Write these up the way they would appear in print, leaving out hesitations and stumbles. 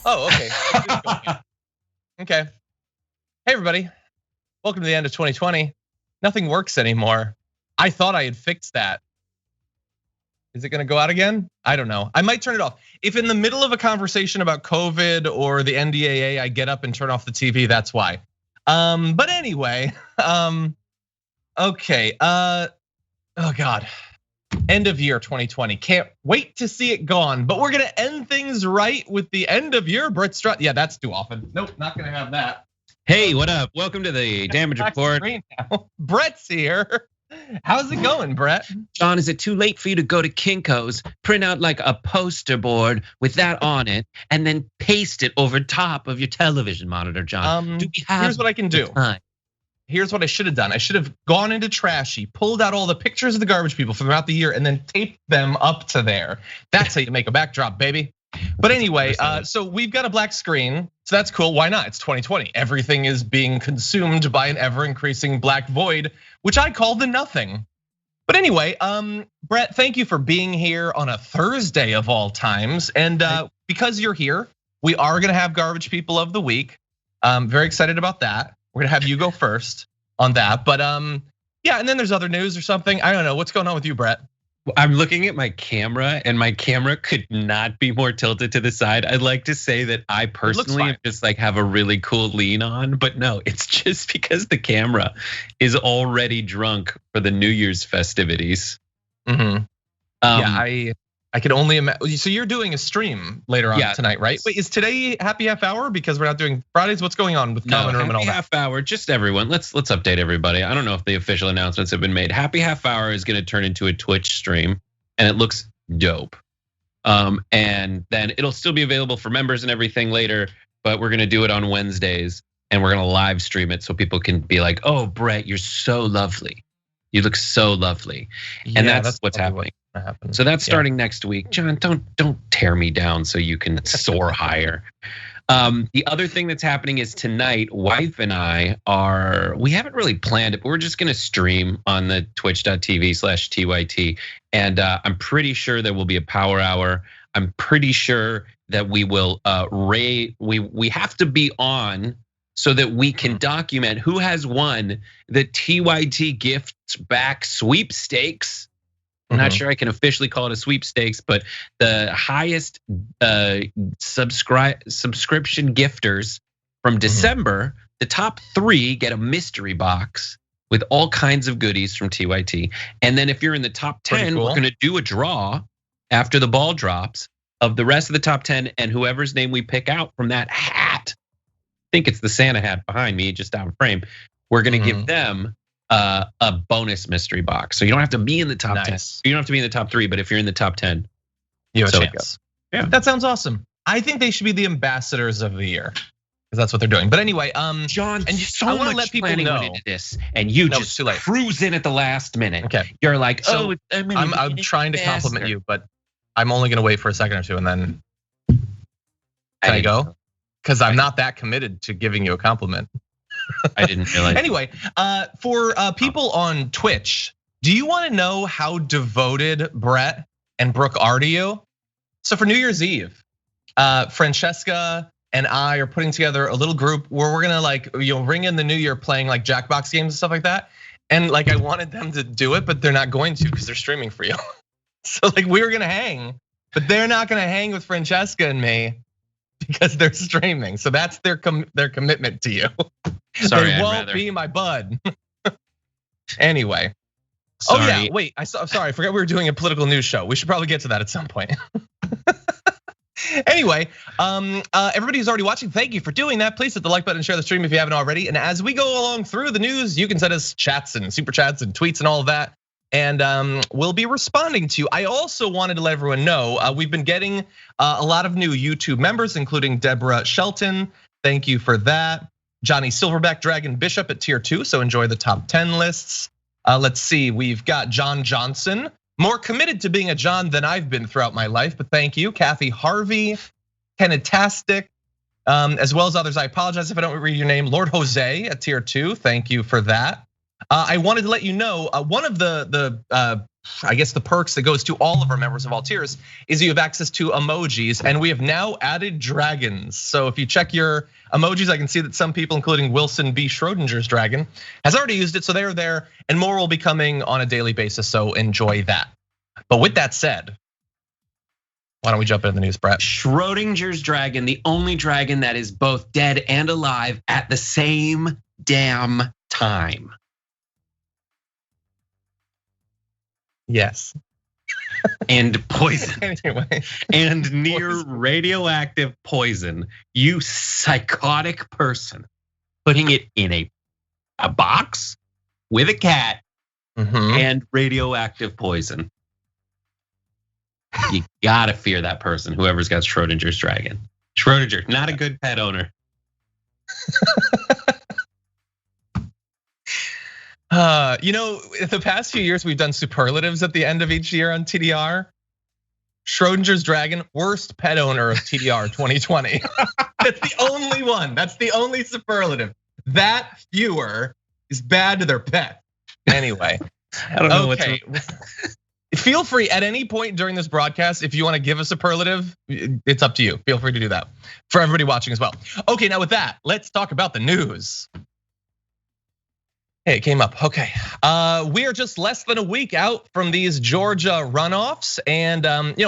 Oh, okay. Okay. Hey, everybody. Welcome to the end of 2020. Nothing works anymore. I thought I had fixed that. Is it gonna go out again? I don't know. I might turn it off. If in the middle of a conversation about COVID or the NDAA, I get up and turn off the TV, that's why. But anyway, okay. Oh God. End of year 2020. Can't wait to see it gone. But we're gonna end things right with the end of year. Brett Strutt. Yeah, that's too often. Nope, not gonna have that. Hey, what up? Welcome to the damage report. Brett's here. How's it going, Brett? John, is it too late for you to go to Kinko's, print out like a poster board with that on it, and then paste it over top of your television monitor, John? Here's what I can do. Here's what I should have done. I should have gone into Trashy, pulled out all the pictures of the garbage people from throughout the year, and then taped them up to there. That's how you make a backdrop, baby. But anyway, so we've got a black screen, so that's cool. Why not? It's 2020. Everything is being consumed by an ever-increasing black void, which I call the nothing. But anyway, Brett, thank you for being here on a Thursday of all times. And because you're here, we are gonna have Garbage People of the Week. Very excited about that. We're gonna have you go first on that. But yeah, and then there's other news or something. I don't know. What's going on with you, Brett? I'm looking at my camera, and my camera could not be more tilted to the side. I'd like to say that I personally just like have a really cool lean on, but no, it's just because the camera is already drunk for the New Year's festivities. Yeah, I could only imagine. So you're doing a stream later on tonight, right? Wait, is today happy half hour because we're not doing Fridays? What's going on with Common Room and all that? Happy half hour, just everyone. Let's update everybody. I don't know if the official announcements have been made. Happy half hour is going to turn into a Twitch stream, and it looks dope. And then it'll still be available for members and everything later, but we're going to do it on Wednesdays, and we're going to live stream it so people can be like, "Oh, Brett, you're so lovely. You look so lovely," and that's what's happening. So that's starting next week. John, don't tear me down so you can soar higher. The other thing that's happening is tonight, wife and I we haven't really planned it, but we're just gonna stream on the twitch.tv/TYT. And I'm pretty sure there will be a power hour. I'm pretty sure that we will we have to be on so that we can document who has won the TYT Gifts Back sweepstakes. I'm not sure I can officially call it a sweepstakes, but the highest subscription gifters from December, the top 3 get a mystery box with all kinds of goodies from TYT. And then if you're in the top 10, we're gonna do a draw after the ball drops of the rest of the top 10, and whoever's name we pick out from that hat, I think it's the Santa hat behind me, just out of frame, we're gonna give them a bonus mystery box. So you don't have to be in the top 10. You don't have to be in the top 3, but if you're in the top 10, you have a chance. Yeah, that sounds awesome. I think they should be the ambassadors of the year, because that's what they're doing. But anyway, John, and so I want to let people know into this, and you just cruise in at the last minute. Okay, you're like, so I'm trying to compliment you, but I'm only gonna wait for a second or two, and then can I go? Because I'm not that committed to giving you a compliment. I didn't realize. Anyway, for people on Twitch, do you want to know how devoted Brett and Brooke are to you? So for New Year's Eve, Francesca and I are putting together a little group where we're gonna ring in the new year playing like Jackbox games and stuff like that. And like I wanted them to do it, but they're not going to because they're streaming for you. So like we were gonna hang, but they're not gonna hang with Francesca and me because they're streaming. So that's their commitment to you. Sorry, they won't be my bud. Anyway. Sorry. Oh yeah, wait, sorry, I forgot we were doing a political news show. We should probably get to that at some point. Anyway, everybody who's already watching, thank you for doing that. Please hit the like button and share the stream if you haven't already. And as we go along through the news, you can send us chats and super chats and tweets and all of that. And we'll be responding to you. I also wanted to let everyone know, we've been getting a lot of new YouTube members, including Deborah Shelton. Thank you for that. Johnny Silverback Dragon Bishop at tier 2, so enjoy the top 10 lists. Let's see, we've got John Johnson, more committed to being a John than I've been throughout my life, but thank you. Kathy Harvey, Kennetastic, as well as others. I apologize if I don't read your name. Lord Jose at tier 2, thank you for that. I wanted to let you know, one of the I guess the perks that goes to all of our members of all tiers is you have access to emojis, and we have now added dragons. So if you check your emojis, I can see that some people, including Wilson B. Schrodinger's dragon, has already used it, so they're there, and more will be coming on a daily basis, so enjoy that. But with that said, why don't we jump into the news, Brett? Schrodinger's dragon, the only dragon that is both dead and alive at the same damn time. Yes. And poison. Anyway. And near radioactive poison. You psychotic person. Putting it in a box with a cat and radioactive poison. You gotta fear that person, whoever's got Schrodinger's dragon. Schrodinger, not a good pet owner. The past few years we've done superlatives at the end of each year on TDR. Schrodinger's dragon, worst pet owner of TDR 2020. That's the only one. That's the only superlative. That viewer is bad to their pet. Anyway, I don't know okay. Feel free at any point during this broadcast, if you want to give a superlative, it's up to you. Feel free to do that for everybody watching as well. Okay, now with that, let's talk about the news. Hey, it came up. Okay, we are just less than a week out from these Georgia runoffs, and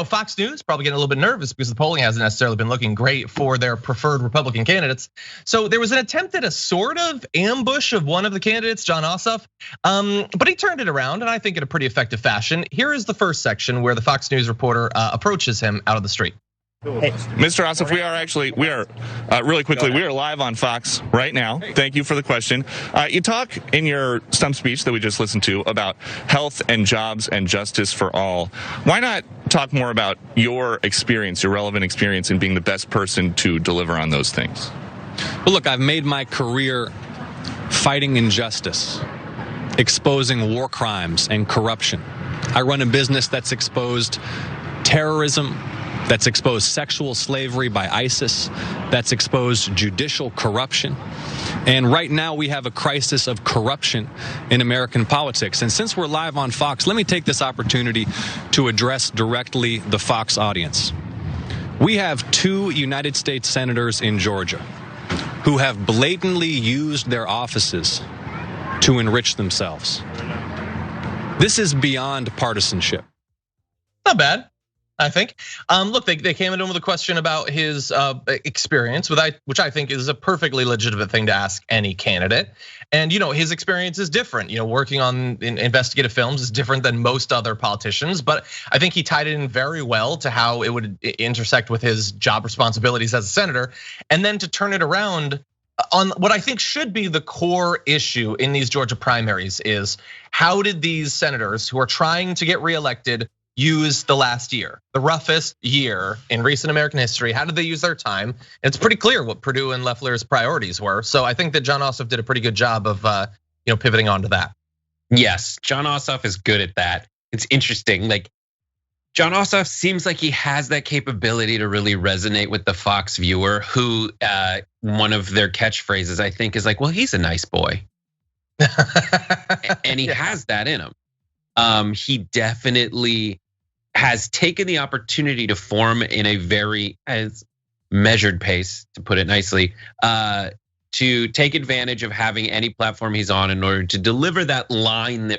Fox News probably getting a little bit nervous because the polling hasn't necessarily been looking great for their preferred Republican candidates. So there was an attempt at a sort of ambush of one of the candidates, Jon Ossoff, but he turned it around, and I think in a pretty effective fashion. Here is the first section where the Fox News reporter approaches him out of the street. Hey, Mr. Ossoff, we are really quickly, we are live on Fox right now. Thank you for the question. You talk in your stump speech that we just listened to about health and jobs and justice for all. Why not talk more about your experience, your relevant experience in being the best person to deliver on those things? Well, look, I've made my career fighting injustice, exposing war crimes and corruption. I run a business that's exposed terrorism, that's exposed sexual slavery by ISIS, that's exposed judicial corruption. And right now we have a crisis of corruption in American politics. And since we're live on Fox, let me take this opportunity to address directly the Fox audience. We have 2 United States senators in Georgia who have blatantly used their offices to enrich themselves. This is beyond partisanship. Not bad, I think. Look, they came into him with a question about his experience, which I think is a perfectly legitimate thing to ask any candidate. And his experience is different. Working on investigative films is different than most other politicians. But I think he tied it in very well to how it would intersect with his job responsibilities as a senator, and then to turn it around on what I think should be the core issue in these Georgia primaries is how did these senators who are trying to get reelected use the last year, the roughest year in recent American history? How did they use their time? It's pretty clear what Perdue and Loeffler's priorities were. So I think that Jon Ossoff did a pretty good job of pivoting onto that. Yes, Jon Ossoff is good at that. It's interesting. Like Jon Ossoff seems like he has that capability to really resonate with the Fox viewer, who one of their catchphrases I think is like, "Well, he's a nice boy," and he has that in him. He definitely has taken the opportunity to form in a very measured pace, to put it nicely, to take advantage of having any platform he's on in order to deliver that line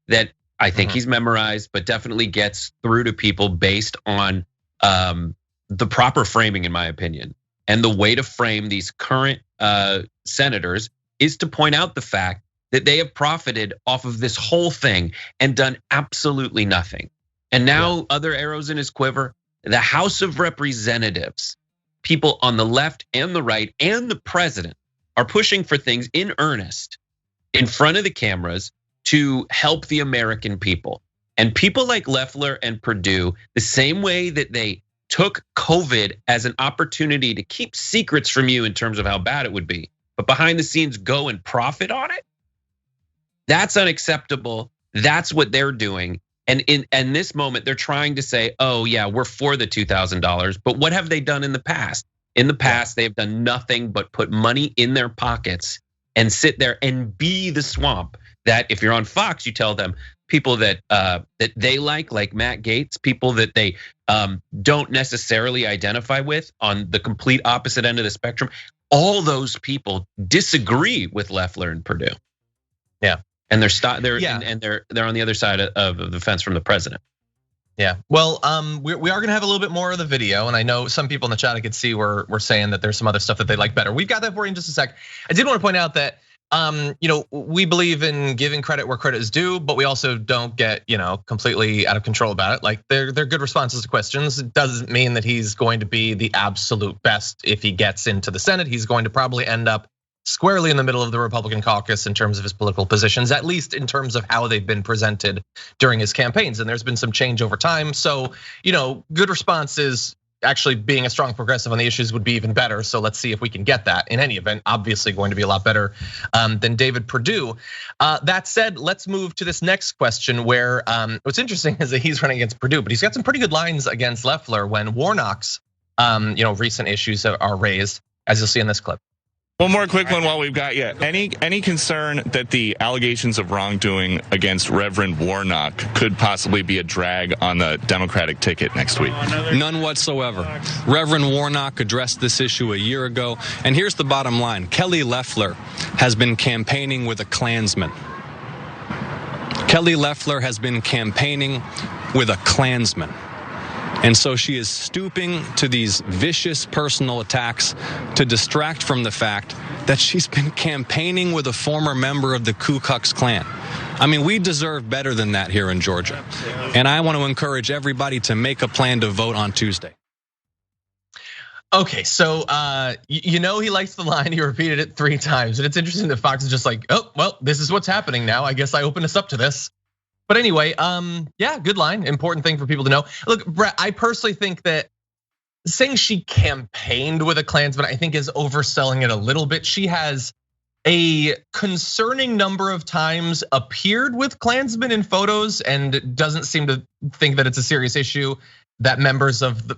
that I think he's memorized, but definitely gets through to people based on the proper framing, in my opinion. And the way to frame these current senators is to point out the fact that they have profited off of this whole thing and done absolutely nothing. And now other arrows in his quiver, the House of Representatives, people on the left and the right and the president are pushing for things in earnest in front of the cameras to help the American people. And people like Loeffler and Perdue, the same way that they took COVID as an opportunity to keep secrets from you in terms of how bad it would be, but behind the scenes go and profit on it. That's unacceptable. That's what they're doing. And in this moment, they're trying to say, oh yeah, we're for the $2,000. But what have they done in the past? In the past, they have done nothing but put money in their pockets and sit there and be the swamp that if you're on Fox, you tell them, people that that they like Matt Gaetz, people that they don't necessarily identify with on the complete opposite end of the spectrum. All those people disagree with Loeffler and Perdue. Yeah, and they're on the other side of the fence from the president. Yeah, well, we are gonna have a little bit more of the video, and I know some people in the chat I could see were saying that there's some other stuff that they like better. We've got that for you in just a sec. I did want to point out that we believe in giving credit where credit is due, but we also don't get completely out of control about it. Like they're good responses to questions. It doesn't mean that he's going to be the absolute best if he gets into the Senate. He's going to probably end up squarely in the middle of the Republican caucus in terms of his political positions, at least in terms of how they've been presented during his campaigns. And there's been some change over time. So, good responses, actually being a strong progressive on the issues would be even better. So let's see if we can get that. In any event, obviously going to be a lot better than David Perdue. That said, let's move to this next question where what's interesting is that he's running against Perdue, but he's got some pretty good lines against Loeffler when Warnock's recent issues are raised, as you'll see in this clip. One more quick one while we've got you. Any concern that the allegations of wrongdoing against Reverend Warnock could possibly be a drag on the Democratic ticket next week? None whatsoever. Reverend Warnock addressed this issue a year ago, and here's the bottom line. Kelly Loeffler has been campaigning with a Klansman. Kelly Loeffler has been campaigning with a Klansman. And so she is stooping to these vicious personal attacks to distract from the fact that she's been campaigning with a former member of the Ku Klux Klan. I mean, we deserve better than that here in Georgia. And I want to encourage everybody to make a plan to vote on Tuesday. Okay, so he likes the line, he repeated it 3 times. And it's interesting that Fox is just like, oh, well, this is what's happening now. I guess I open us up to this. But anyway, yeah, good line. Important thing for people to know. Look, Brett, I personally think that saying she campaigned with a Klansman, I think is overselling it a little bit. She has a concerning number of times appeared with Klansmen in photos and doesn't seem to think that it's a serious issue that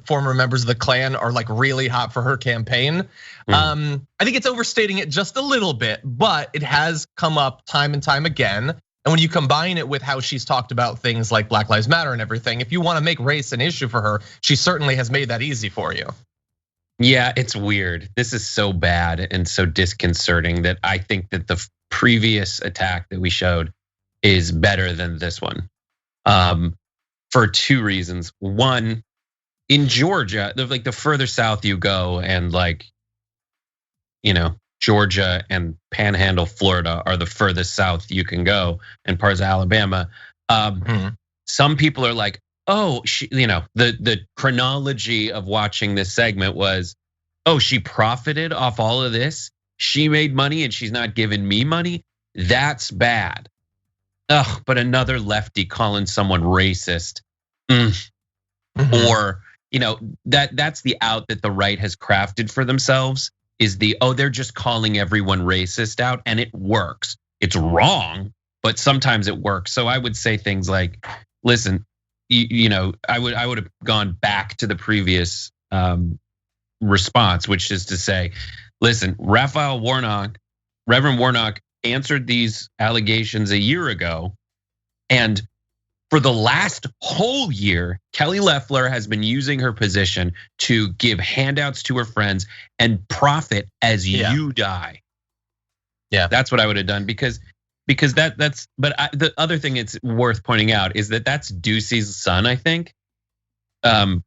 former members of the Klan are like really hot for her campaign. I think it's overstating it just a little bit, but it has come up time and time again. And when you combine it with how she's talked about things like Black Lives Matter and everything, if you want to make race an issue for her, she certainly has made that easy for you. Yeah, it's weird. This is so bad and so disconcerting that I think that the previous attack that we showed is better than this one. For 2 reasons. One, in Georgia, like the further south you go and Georgia and Panhandle, Florida are the furthest south you can go, and parts of Alabama. Some people are like, oh, the chronology of watching this segment was, oh, she profited off all of this. She made money and she's not giving me money. That's bad. Ugh, but another lefty calling someone racist. Or, that's the out that the right has crafted for themselves. Is they're just calling everyone racist out, and it works. It's wrong, but sometimes it works. So I would say things like, listen, I would have gone back to the previous response, which is to say, listen, Reverend Warnock answered these allegations a year ago, and for the last whole year, Kelly Loeffler has been using her position to give handouts to her friends and profit as you die. Yeah, that's what I would have done because that's. But the other thing it's worth pointing out is that that's Ducey's son, I think, and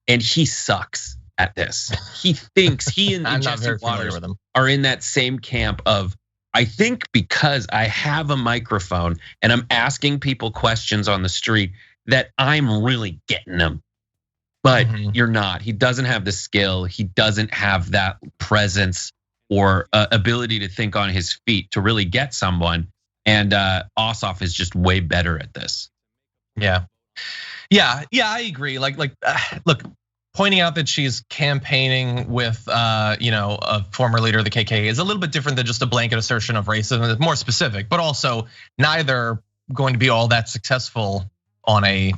he sucks at this. He thinks he and Jesse Waters are in that same camp of, I think because I have a microphone and I'm asking people questions on the street that I'm really getting them. But you're not. He doesn't have the skill. He doesn't have that presence or ability to think on his feet to really get someone. And Ossoff is just way better at this. Yeah, I agree. Look. Pointing out that she's campaigning with a former leader of the KKK is a little bit different than just a blanket assertion of racism. It's more specific, but also neither going to be all that successful on a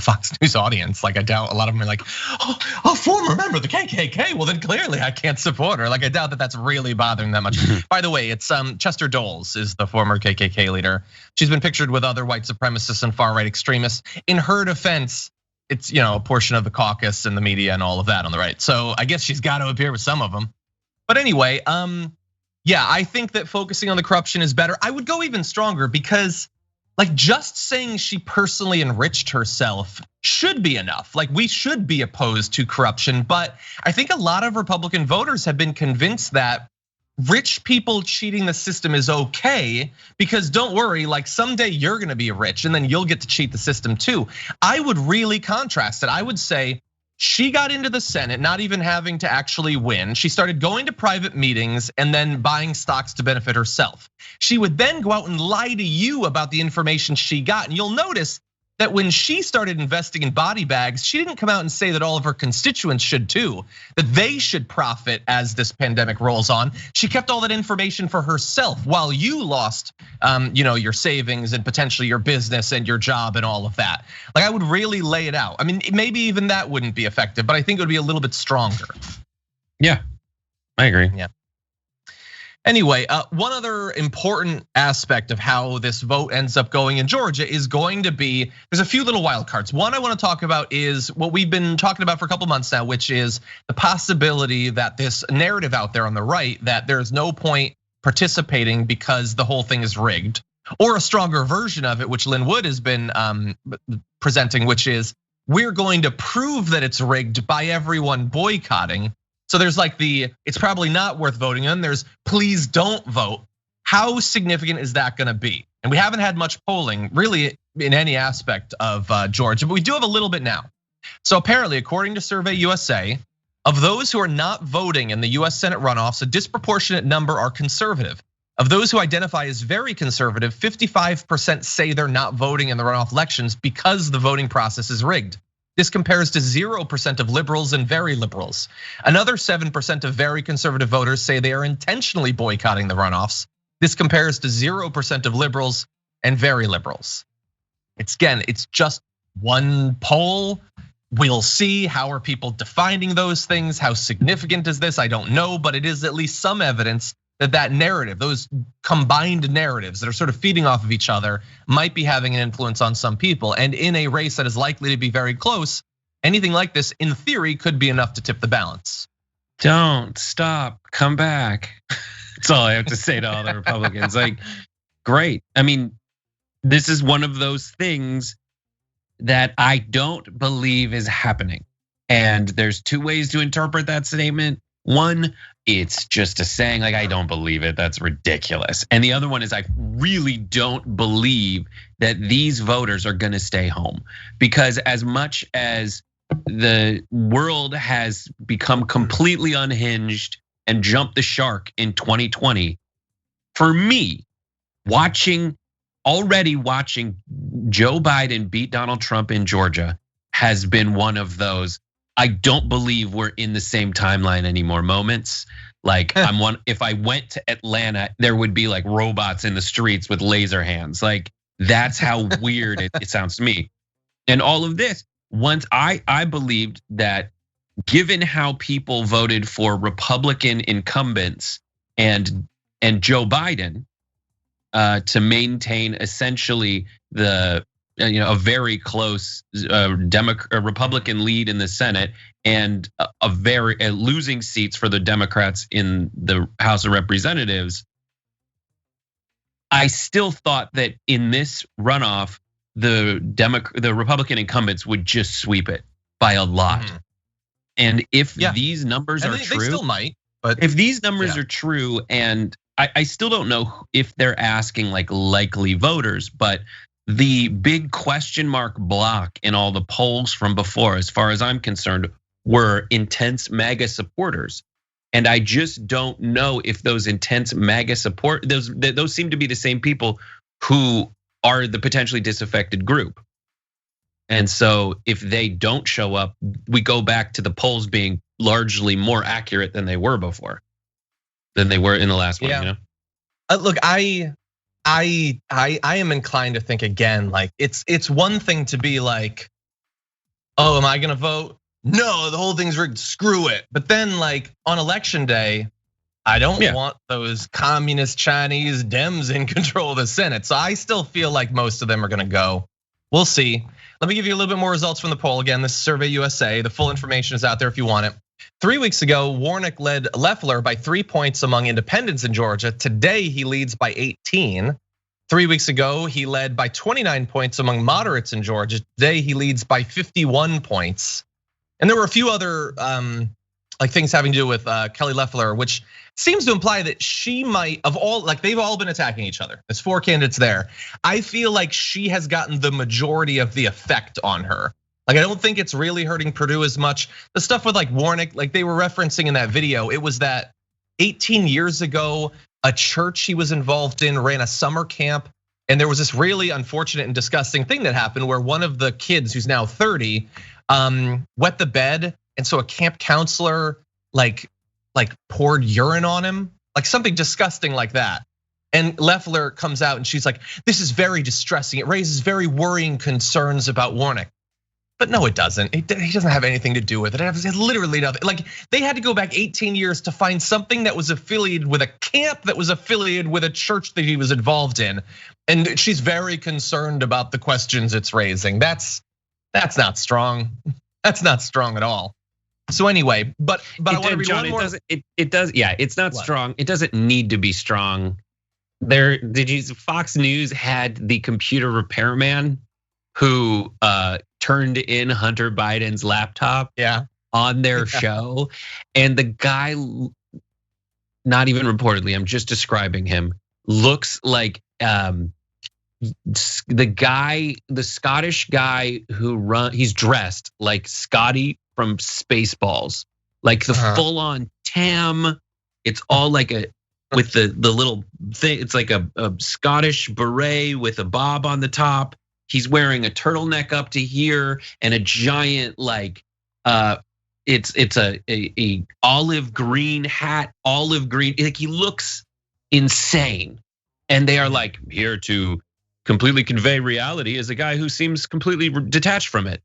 Fox News audience. Like I doubt a lot of them are like, oh, a former member of the KKK. Well, then clearly I can't support her. Like I doubt that that's really bothering that much. By the way, it's Chester Doles is the former KKK leader. She's been pictured with other white supremacists and far right extremists. In her defense, it's a portion of the caucus and the media and all of that on the right. So I guess she's got to appear with some of them. But anyway, yeah, I think that focusing on the corruption is better. I would go even stronger because like just saying she personally enriched herself should be enough. Like we should be opposed to corruption, but I think a lot of Republican voters have been convinced that rich people cheating the system is okay because don't worry, like someday you're gonna be rich and then you'll get to cheat the system too. I would really contrast it. I would say she got into the Senate not even having to actually win. She started going to private meetings and then buying stocks to benefit herself. She would then go out and lie to you about the information she got. And you'll notice that when she started investing in body bags, she didn't come out and say that all of her constituents should too, that they should profit as this pandemic rolls on. She kept all that information for herself while you lost your savings and potentially your business and your job and all of that. Like I would really lay it out. I mean, maybe even that wouldn't be effective, but I think it would be a little bit stronger. Yeah, I agree. Yeah. Anyway, one other important aspect of how this vote ends up going in Georgia is going to be, there's a few little wild cards. One I want to talk about is what we've been talking about for a couple months now, which is the possibility that this narrative out there on the right that there's no point participating because the whole thing is rigged, or a stronger version of it, which Lynn Wood has been presenting, which is we're going to prove that it's rigged by everyone boycotting. So there's like it's probably not worth voting on. There's please don't vote. How significant is that gonna be? And we haven't had much polling really in any aspect of Georgia, but we do have a little bit now. So apparently, according to Survey USA, of those who are not voting in the US Senate runoffs, a disproportionate number are conservative. Of those who identify as very conservative, 55% say they're not voting in the runoff elections because the voting process is rigged. This compares to 0% of liberals and very liberals. Another 7% of very conservative voters say they are intentionally boycotting the runoffs. This compares to 0% of liberals and very liberals. It's just one poll. We'll see. How are people defining those things? How significant is this? I don't know, but it is at least some evidence that narrative, those combined narratives that are sort of feeding off of each other might be having an influence on some people. And in a race that is likely to be very close, anything like this in theory could be enough to tip the balance. Don't stop, come back. That's all I have to say to all the Republicans. Like, great. I mean, this is one of those things that I don't believe is happening. And there's two ways to interpret that statement. One, it's just a saying, like, I don't believe it, that's ridiculous. And the other one is I really don't believe that these voters are gonna stay home. Because as much as the world has become completely unhinged and jumped the shark in 2020, for me, already watching Joe Biden beat Donald Trump in Georgia has been one of those, I don't believe we're in the same timeline anymore moments. Like if I went to Atlanta, there would be like robots in the streets with laser hands. Like that's how weird it sounds to me. And all of this, once I believed that given how people voted for Republican incumbents and Joe Biden to maintain essentially a very close Republican lead in the Senate and losing seats for the Democrats in the House of Representatives, I still thought that in this runoff, the Republican incumbents would just sweep it by a lot. Mm-hmm. And if these numbers are true, they still might. But if these numbers are true, and I still don't know if they're asking like likely voters, but the big question mark block in all the polls from before, as far as I'm concerned, were intense MAGA supporters. And I just don't know if those intense MAGA those seem to be the same people who are the potentially disaffected group. And so if they don't show up, we go back to the polls being largely more accurate than they were before, than they were in the last one, you know? Look, I I am inclined to think again, like it's one thing to be like, oh, am I gonna vote? No, the whole thing's rigged, screw it. But then like on election day, I don't want those communist Chinese Dems in control of the Senate. So I still feel like most of them are gonna go. We'll see. Let me give you a little bit more results from the poll. Again, this is Survey USA. The full information is out there if you want it. 3 weeks ago, Warnock led Loeffler by 3 points among independents in Georgia. Today, he leads by 18. 3 weeks ago, he led by 29 points among moderates in Georgia. Today, he leads by 51 points. And there were a few other like things having to do with Kelly Loeffler, which seems to imply that she might, of all, like they've all been attacking each other. There's 4 candidates there. I feel like she has gotten the majority of the effect on her. Like I don't think it's really hurting Purdue as much. The stuff with like Warnock, like they were referencing in that video, it was that 18 years ago, a church he was involved in ran a summer camp. And there was this really unfortunate and disgusting thing that happened where one of the kids who's now 30 wet the bed. And so a camp counselor like poured urine on him, like something disgusting like that. And Loeffler comes out and she's like, this is very distressing. It raises very worrying concerns about Warnock. But no, it doesn't. He doesn't have anything to do with it. It has literally nothing. Like they had to go back 18 years to find something that was affiliated with a camp that was affiliated with a church that he was involved in. And she's very concerned about the questions it's raising. That's not strong. That's not strong at all. So anyway, but I want to read one more. It does. Yeah, it's not strong. It doesn't need to be strong. Fox News had the computer repairman who turned in Hunter Biden's laptop on their show. And the guy, not even reportedly, I'm just describing him, looks like the Scottish guy who he's dressed like Scotty from Spaceballs, like the full on tam. It's all like with the little thing, it's like a Scottish beret with a bob on the top. He's wearing a turtleneck up to here and a giant like it's a olive green hat, olive green. Like he looks insane. And they are like here to completely convey reality as a guy who seems completely detached from it.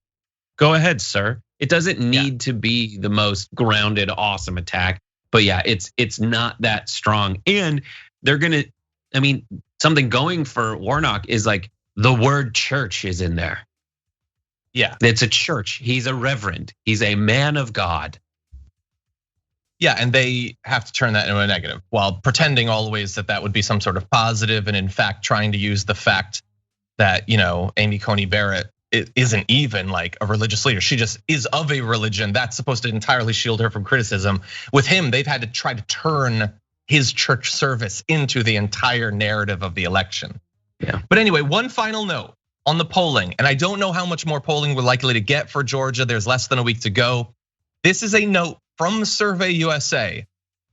Go ahead, sir. It doesn't need to be the most grounded, awesome attack. But yeah, it's not that strong. And they're gonna, I mean, something going for Warnock is like, the word church is in there. Yeah, it's a church. He's a reverend. He's a man of God. Yeah, and they have to turn that into a negative while pretending always that would be some sort of positive, and in fact trying to use the fact that Amy Coney Barrett isn't even like a religious leader. She just is of a religion that's supposed to entirely shield her from criticism. With him, they've had to try to turn his church service into the entire narrative of the election. Yeah. But anyway, one final note on the polling, and I don't know how much more polling we're likely to get for Georgia. There's less than a week to go. This is a note from Survey USA.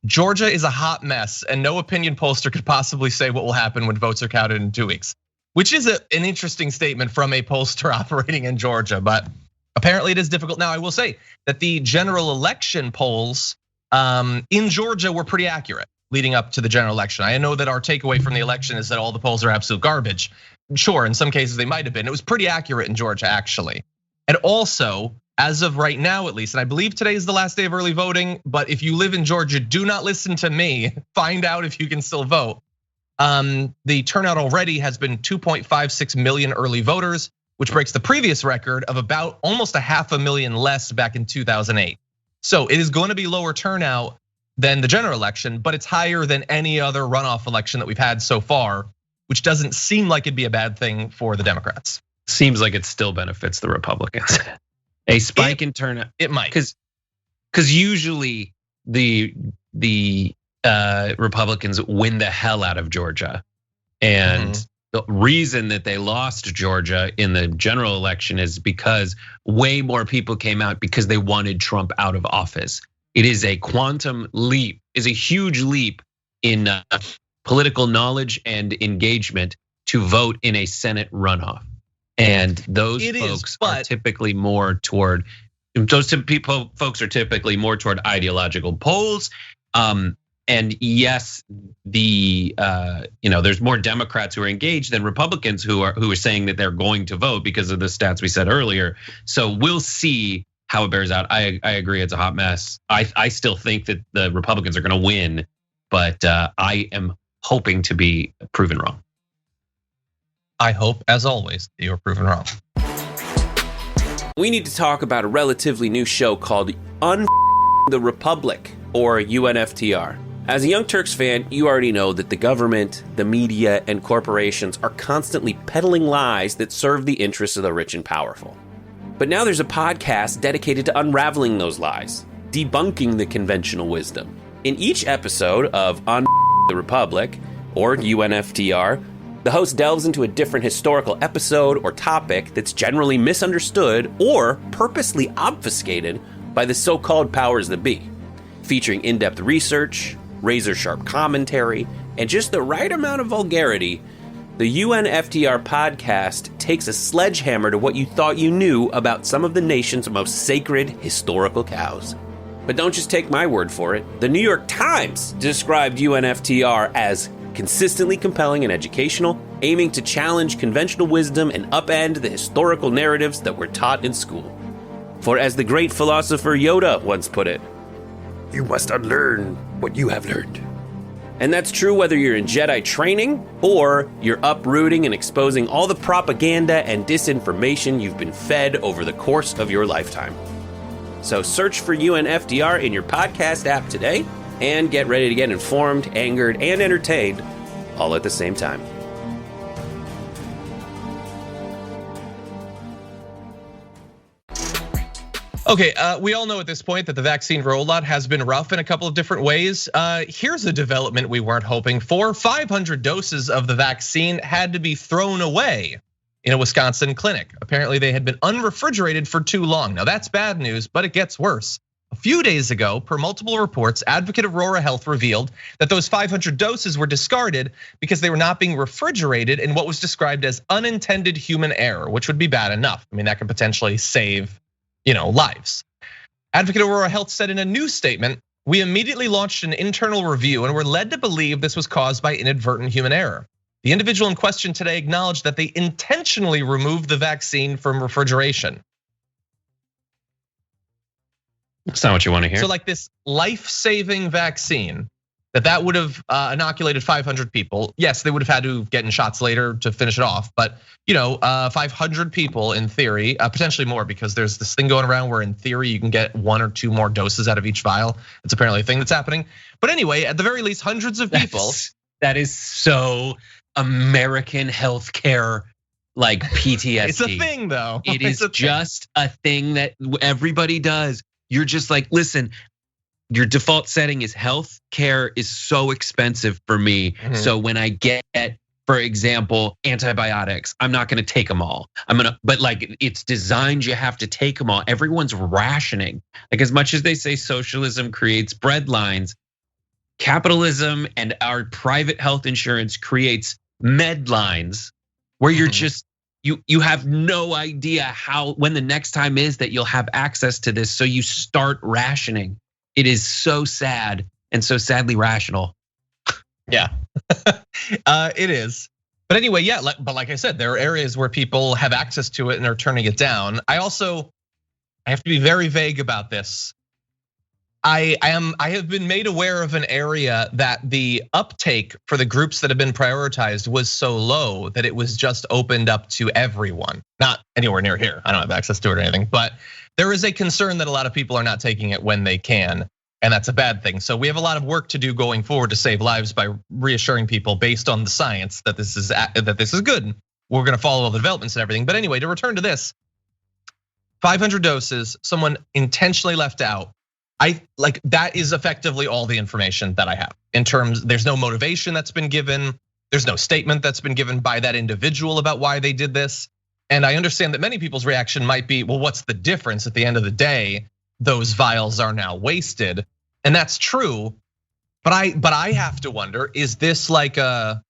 Georgia is a hot mess, and no opinion pollster could possibly say what will happen when votes are counted in 2 weeks, which is an interesting statement from a pollster operating in Georgia, but apparently it is difficult. Now, I will say that the general election polls in Georgia were pretty accurate leading up to the general election. I know that our takeaway from the election is that all the polls are absolute garbage. Sure, in some cases they might have been. It was pretty accurate in Georgia, actually. And also, as of right now at least, and I believe today is the last day of early voting, but if you live in Georgia, do not listen to me. Find out if you can still vote. The turnout already has been 2.56 million early voters, which breaks the previous record of about almost 500,000 less back in 2008. So it is going to be lower turnout than the general election, but it's higher than any other runoff election that we've had so far, which doesn't seem like it'd be a bad thing for the Democrats. Seems like it still benefits the Republicans. A spike in turnout. It might. Because usually the Republicans win the hell out of Georgia. And the reason that they lost Georgia in the general election is because way more people came out because they wanted Trump out of office. It is a quantum leap, is a huge leap in political knowledge and engagement to vote in a Senate runoff. And those folks are typically more toward, folks are typically more toward ideological polls. And And yes, there's more Democrats who are engaged than Republicans who are saying that they're going to vote because of the stats we said earlier. So we'll see how it bears out. I agree, it's a hot mess. I still think that the Republicans are going to win, but I am hoping to be proven wrong. I hope, as always, that you're proven wrong. We need to talk about a relatively new show called the Republic, or UNFTR. As a Young Turks fan, you already know that the government, the media, and corporations are constantly peddling lies that serve the interests of the rich and powerful. But now there's a podcast dedicated to unraveling those lies, debunking the conventional wisdom. In each episode of On the Republic, or UNFTR, the host delves into a different historical episode or topic that's generally misunderstood or purposely obfuscated by the so-called powers that be. Featuring in-depth research, razor-sharp commentary, and just the right amount of vulgarity, the UNFTR podcast takes a sledgehammer to what you thought you knew about some of the nation's most sacred historical cows. But don't just take my word for it. The New York Times described UNFTR as consistently compelling and educational, aiming to challenge conventional wisdom and upend the historical narratives that were taught in school. For as the great philosopher Yoda once put it, you must unlearn what you have learned. And that's true whether you're in Jedi training or you're uprooting and exposing all the propaganda and disinformation you've been fed over the course of your lifetime. So search for UNFTR in your podcast app today and get ready to get informed, angered, and entertained all at the same time. Okay, we all know at this point that the vaccine rollout has been rough in a couple of different ways. Here's a development we weren't hoping for. 500 doses of the vaccine had to be thrown away in a Wisconsin clinic. Apparently they had been unrefrigerated for too long. Now that's bad news, but it gets worse. A few days ago, per multiple reports, Advocate Aurora Health revealed that those 500 doses were discarded because they were not being refrigerated in what was described as unintended human error, which would be bad enough. I mean, that could potentially save lives. Advocate Aurora Health said in a news statement, we immediately launched an internal review and were led to believe this was caused by inadvertent human error. The individual in question today acknowledged that they intentionally removed the vaccine from refrigeration. That's not what you want to hear. So like this life-saving vaccine that would have inoculated 500 people. Yes, they would have had to get in shots later to finish it off. But 500 people in theory, potentially more, because there's this thing going around where in theory you can get 1 or 2 more doses out of each vial. It's apparently a thing that's happening. But anyway, at the very least, hundreds of people. That is so American healthcare, like PTSD. It's a thing though. It is just a thing that everybody does. You're just like, listen, your default setting is health care is so expensive for me. Mm-hmm. So when I get, for example, antibiotics, I'm not gonna take them all. But like it's designed, you have to take them all. Everyone's rationing. Like as much as they say socialism creates breadlines, capitalism and our private health insurance creates med lines where you're just, you have no idea when the next time is that you'll have access to this. So you start rationing. It is so sad and so sadly rational. Yeah, it is. But anyway, yeah, but like I said, there are areas where people have access to it and are turning it down. I have to be very vague about this. I have been made aware of an area that the uptake for the groups that have been prioritized was so low that it was just opened up to everyone. Not anywhere near here. I don't have access to it or anything, but there is a concern that a lot of people are not taking it when they can, and that's a bad thing. So we have a lot of work to do going forward to save lives by reassuring people based on the science that this is good. We're gonna follow all the developments and everything. But anyway, to return to this, 500 doses, someone intentionally left out. That is effectively all the information that I have in terms, there's no motivation that's been given. There's no statement that's been given by that individual about why they did this. And I understand that many people's reaction might be, well, what's the difference at the end of the day? Those vials are now wasted. And that's true. But I have to wonder, is this a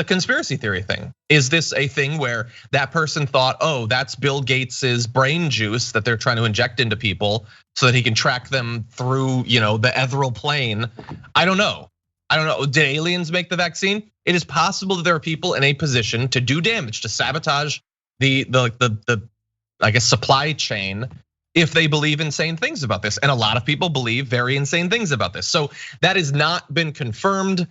conspiracy theory thing? Is this a thing where that person thought, oh, that's Bill Gates's brain juice that they're trying to inject into people so that he can track them through, the ethereal plane? I don't know. I don't know, did aliens make the vaccine? It is possible that there are people in a position to do damage, to sabotage the I guess supply chain if they believe insane things about this. And a lot of people believe very insane things about this. So that has not been confirmed.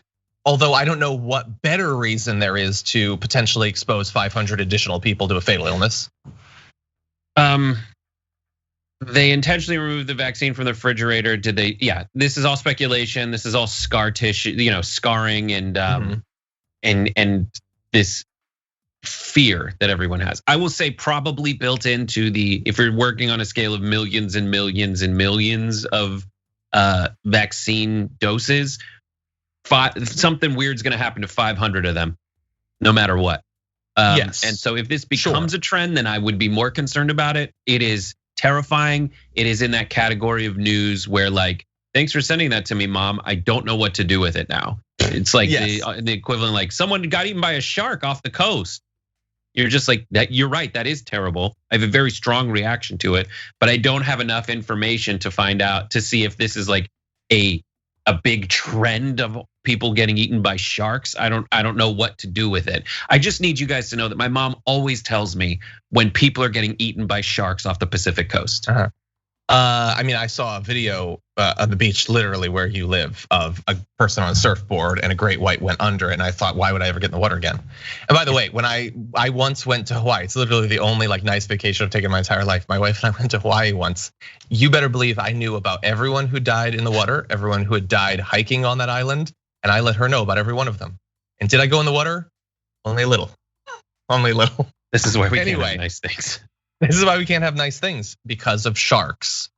Although I don't know what better reason there is to potentially expose 500 additional people to a fatal illness. They intentionally removed the vaccine from the refrigerator. Did they? Yeah, this is all speculation. This is all scar tissue, scarring and this fear that everyone has. I will say probably built into if you're working on a scale of millions and millions and millions of vaccine doses, something weird's gonna happen to 500 of them, no matter what. Yes. And so if this becomes a trend, then I would be more concerned about it. It is terrifying. It is in that category of news where like, thanks for sending that to me, Mom. I don't know what to do with it now. It's like the equivalent, like someone got eaten by a shark off the coast. You're just like that. You're right. That is terrible. I have a very strong reaction to it, but I don't have enough information to find out to see if this is like a big trend of people getting eaten by sharks. I don't know what to do with it. I just need you guys to know that my mom always tells me when people are getting eaten by sharks off the Pacific coast. I mean, I saw a video on the beach, literally where you live, of a person on a surfboard and a great white went under it. And I thought, why would I ever get in the water again? And by the way, when I once went to Hawaii, it's literally the only like nice vacation I've taken in my entire life. My wife and I went to Hawaii once. You better believe I knew about everyone who died in the water, everyone who had died hiking on that island, and I let her know about every one of them. And did I go in the water? Only a little, only a little. This is why we can't have nice things. This is why we can't have nice things, because of sharks.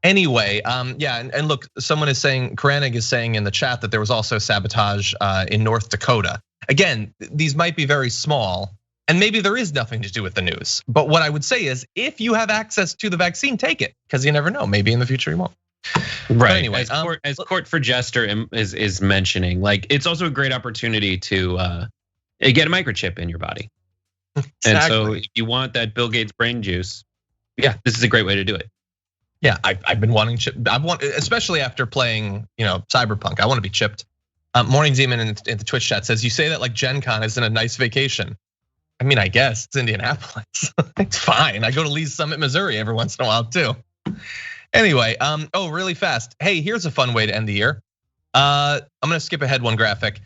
Anyway, yeah, and look, someone is saying, Karanig is saying in the chat that there was also sabotage in North Dakota. Again, these might be very small, and maybe there is nothing to do with the news. But what I would say is, if you have access to the vaccine, take it, because you never know. Maybe in the future you won't. Right. Anyway, as Court for Jester is mentioning, like it's also a great opportunity to get a microchip in your body. Exactly. And so if you want that Bill Gates brain juice, yeah, this is a great way to do it. Yeah, I've been wanting chip. Especially after playing, Cyberpunk. I want to be chipped. Morning Demon in the Twitch chat says, "You say that like Gen Con isn't a nice vacation." I mean, I guess it's Indianapolis. It's fine. I go to Lee's Summit, Missouri every once in a while too. Anyway, really fast. Hey, here's a fun way to end the year. I'm gonna skip ahead one graphic.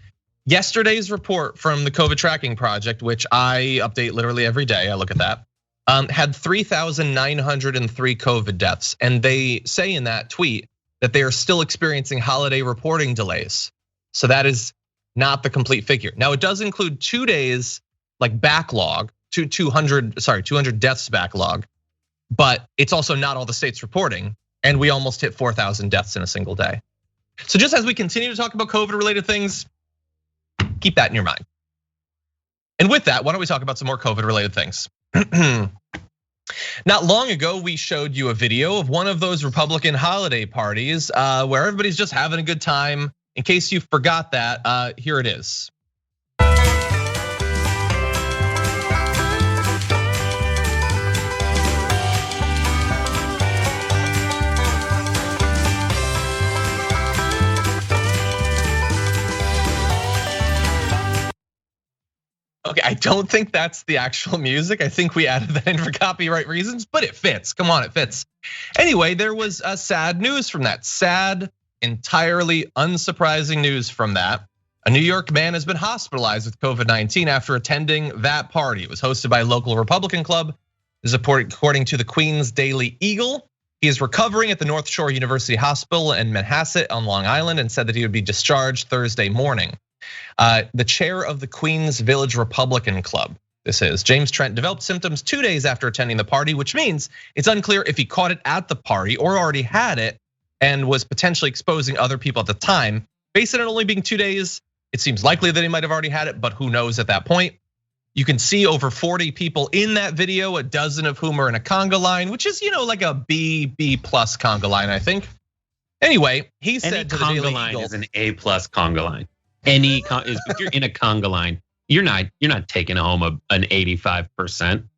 Yesterday's report from the COVID tracking project, which I update literally every day. I look at that. Had 3,903 COVID deaths. And they say in that tweet that they are still experiencing holiday reporting delays. So that is not the complete figure. Now it does include 2 days like backlog, 200 deaths backlog, but it's also not all the states reporting. And we almost hit 4,000 deaths in a single day. So just as we continue to talk about COVID related things, keep that in your mind. And with that, why don't we talk about some more COVID related things? Not long ago, we showed you a video of one of those Republican holiday parties where everybody's just having a good time. In case you forgot that, here it is. Okay, I don't think that's the actual music. I think we added that in for copyright reasons, but it fits. Come on, it fits. Anyway, there was sad news from that. Sad, entirely unsurprising news from that. A New York man has been hospitalized with COVID-19 after attending that party. It was hosted by a local Republican club. This is according to the Queens Daily Eagle. He is recovering at the North Shore University Hospital in Manhasset on Long Island and said that he would be discharged Thursday morning. The chair of the Queens Village Republican Club, this is James Trent, developed symptoms 2 days after attending the party, which means it's unclear if he caught it at the party or already had it and was potentially exposing other people at the time. Based on it only being 2 days, it seems likely that he might have already had it, but who knows at that point. You can see over 40 people in that video, a dozen of whom are in a conga line, which is like a B+ conga line, I think. Anyway, he said to the Daily Eagle, conga line is an A+ conga line. If you're in a conga line, you're not taking home an 85%.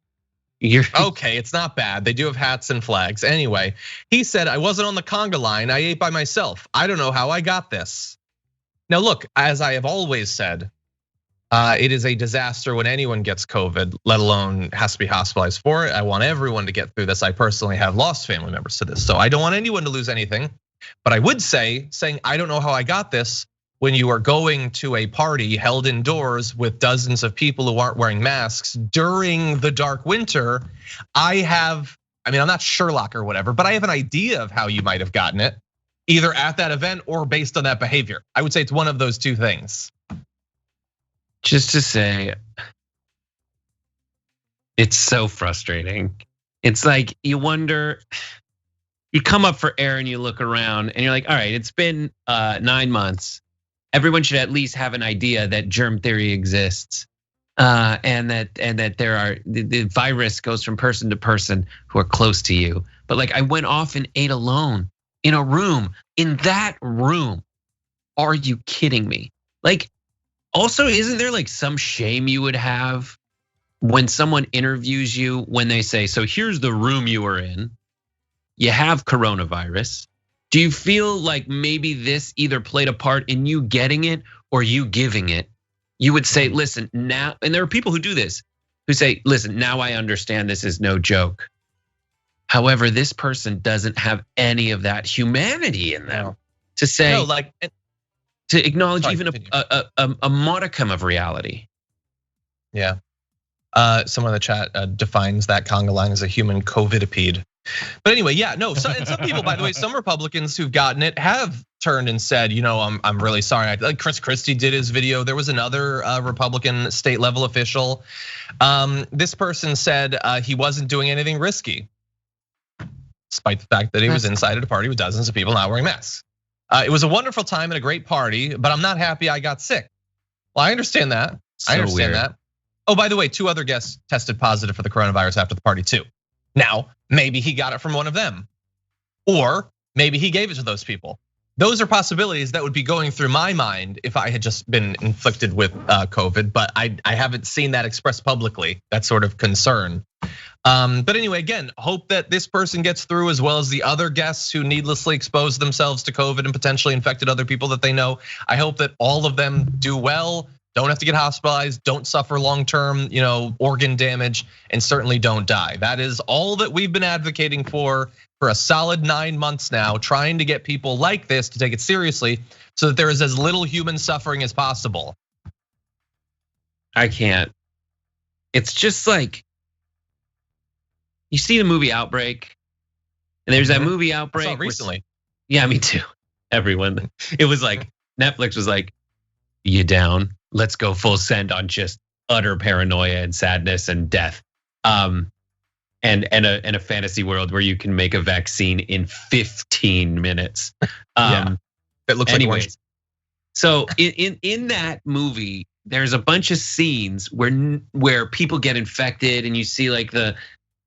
Okay, it's not bad. They do have hats and flags. Anyway, he said, "I wasn't on the conga line. I ate by myself. I don't know how I got this." Now look, as I have always said, it is a disaster when anyone gets COVID, let alone has to be hospitalized for it. I want everyone to get through this. I personally have lost family members to this, so I don't want anyone to lose anything. But I would say, saying I don't know how I got this, when you are going to a party held indoors with dozens of people who aren't wearing masks during the dark winter, I'm not Sherlock or whatever, but I have an idea of how you might have gotten it, either at that event or based on that behavior. I would say it's one of those two things. Just to say, it's so frustrating. It's like you wonder, you come up for air and you look around and you're like, all right, it's been 9 months. Everyone should at least have an idea that germ theory exists, and that the virus goes from person to person who are close to you. But like, I went off and ate alone in a room. In that room, are you kidding me? Like, also, isn't there like some shame you would have when someone interviews you when they say, so here's the room you were in, you have coronavirus. Do you feel like maybe this either played a part in you getting it or you giving it? You would say, listen, now, and there are people who do this, who say, listen, now I understand this is no joke. However, this person doesn't have any of that humanity in them to say, to acknowledge even a modicum of reality. Yeah, someone in the chat defines that conga line as a human COVIDipede. But anyway, yeah, no. And some people, by the way, some Republicans who've gotten it have turned and said, I'm really sorry. Like Chris Christie did his video. There was another Republican state level official. This person said he wasn't doing anything risky, despite the fact that he was inside at a party with dozens of people not wearing masks. It was a wonderful time and a great party, but I'm not happy I got sick. Well, I understand that. I understand that. Oh, by the way, 2 other guests tested positive for the coronavirus after the party too. Now, maybe he got it from one of them, or maybe he gave it to those people. Those are possibilities that would be going through my mind if I had just been inflicted with COVID, but I haven't seen that expressed publicly, that sort of concern. But anyway, again, hope that this person gets through as well as the other guests who needlessly exposed themselves to COVID and potentially infected other people that they know. I hope that all of them do well, don't have to get hospitalized, don't suffer long-term, organ damage, and certainly don't die. That is all that we've been advocating for a solid 9 months now, trying to get people like this to take it seriously so that there is as little human suffering as possible. I can't. It's just like, you see the movie Outbreak, and there's that movie Outbreak. I saw it recently. Yeah, me too. Everyone. It was like, Netflix was like, you down? Let's go full send on just utter paranoia and sadness and death. And a fantasy world where you can make a vaccine in 15 minutes. Yeah, it looks like so in that movie, there's a bunch of scenes where people get infected, and you see like the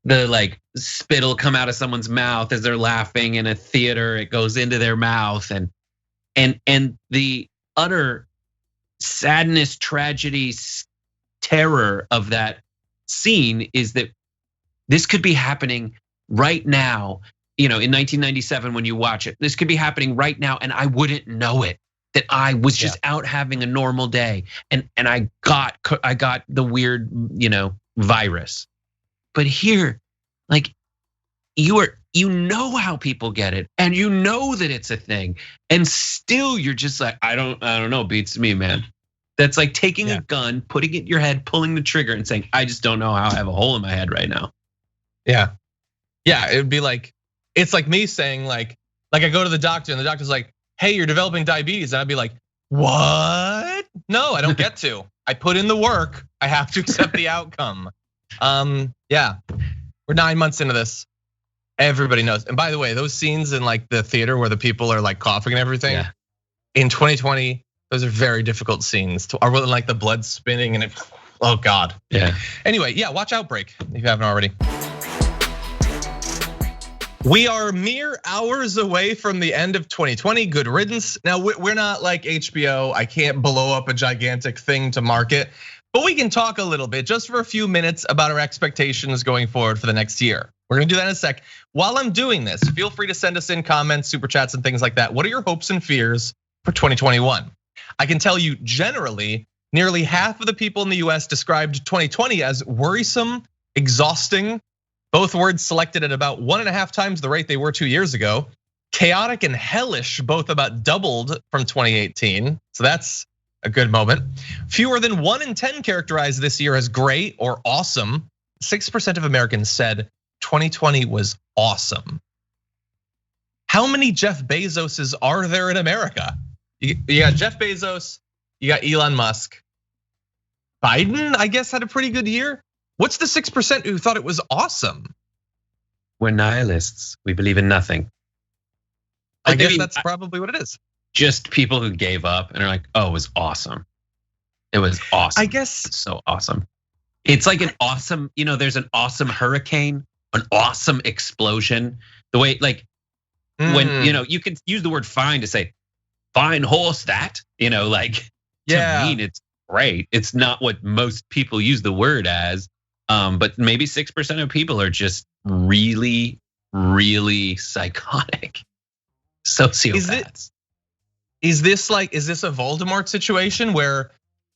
like spittle come out of someone's mouth as they're laughing in a theater. It goes into their mouth, and the utter sadness, tragedy, terror of that scene is that this could be happening right now, in 1997 when you watch it. This could be happening right now, and I wouldn't know it. That I was just out having a normal day, and I got the weird, virus. But here, like, you know how people get it, and you know that it's a thing, and still you're just like, I don't know, beats me, man. That's like taking a gun, putting it in your head, pulling the trigger, and saying, I just don't know how I have a hole in my head right now. Yeah, it would be like, it's like me saying like I go to the doctor and the doctor's like, hey, you're developing diabetes, and I'd be like, what? No, I don't get to. I put in the work. I have to accept the outcome. Yeah, we're 9 months into this. Everybody knows. And by the way, those scenes in like the theater where the people are like coughing and everything, in 2020, those are very difficult scenes. Or like the blood spinning and oh God. Yeah. Anyway, watch Outbreak if you haven't already. We are mere hours away from the end of 2020. Good riddance. Now, we're not like HBO. I can't blow up a gigantic thing to market, but we can talk a little bit just for a few minutes about our expectations going forward for the next year. We're gonna do that in a sec. While I'm doing this, feel free to send us in comments, super chats, and things like that. What are your hopes and fears for 2021? I can tell you generally, nearly half of the people in the US described 2020 as worrisome, exhausting, both words selected at about 1.5 times the rate they were 2 years ago. Chaotic and hellish, both about doubled from 2018. So that's a good moment. Fewer than 1 in 10 characterized this year as great or awesome. 6% of Americans said 2020 was awesome. How many Jeff Bezoses are there in America? You got Jeff Bezos, you got Elon Musk. Biden, I guess, had a pretty good year. What's the 6% who thought it was awesome? We're nihilists. We believe in nothing. I guess that's probably what it is. Just people who gave up and are like, oh, it was awesome. It was awesome. I guess it's so awesome. It's like an awesome, there's an awesome hurricane, an awesome explosion. The way, like, when, you can use the word fine to say, fine horse that, like, to mean it's great. It's not what most people use the word as. But maybe 6% of people are just really, really psychotic sociopaths. Is this a Voldemort situation where,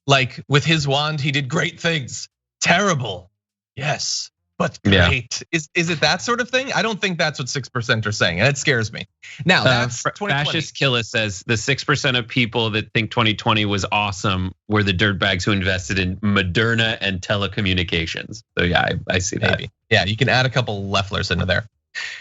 like, with his wand he did great things? Terrible, yes, but great. Yeah. Is it that sort of thing? I don't think that's what 6% are saying, and it scares me. Now, that's 2020. Fascist Killa says the 6% of people that think 2020 was awesome were the dirtbags who invested in Moderna and telecommunications. So yeah, I see that. Maybe. Yeah, you can add a couple Lefflers into there.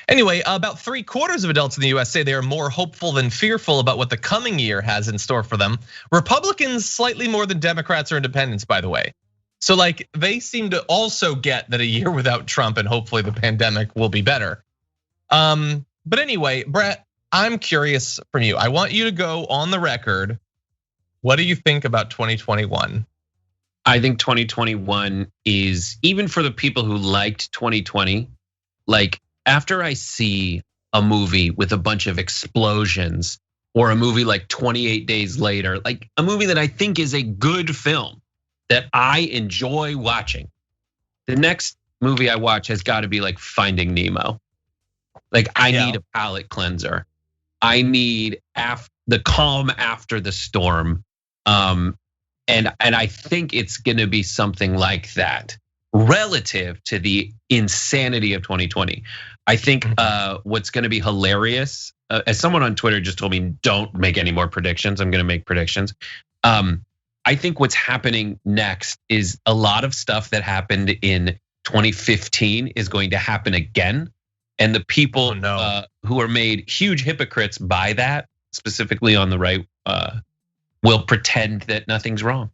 Anyway, about 3/4 of adults in the US say they are more hopeful than fearful about what the coming year has in store for them. Republicans slightly more than Democrats or independents, by the way. So like they seem to also get that a year without Trump and hopefully the pandemic will be better. But anyway, Brett, I'm curious from you. I want you to go on the record. What do you think about 2021? I think 2021 is, even for the people who liked 2020, like, after I see a movie with a bunch of explosions, or a movie like 28 Days Later, like a movie that I think is a good film that I enjoy watching, the next movie I watch has got to be like Finding Nemo. Like, I need a palate cleanser. I need the calm after the storm. And I think it's gonna be something like that relative to the insanity of 2020. I think what's gonna be hilarious, as someone on Twitter just told me, don't make any more predictions. I'm gonna make predictions. I think what's happening next is a lot of stuff that happened in 2015 is going to happen again. And the people who are made huge hypocrites by that, specifically on the right, will pretend that nothing's wrong.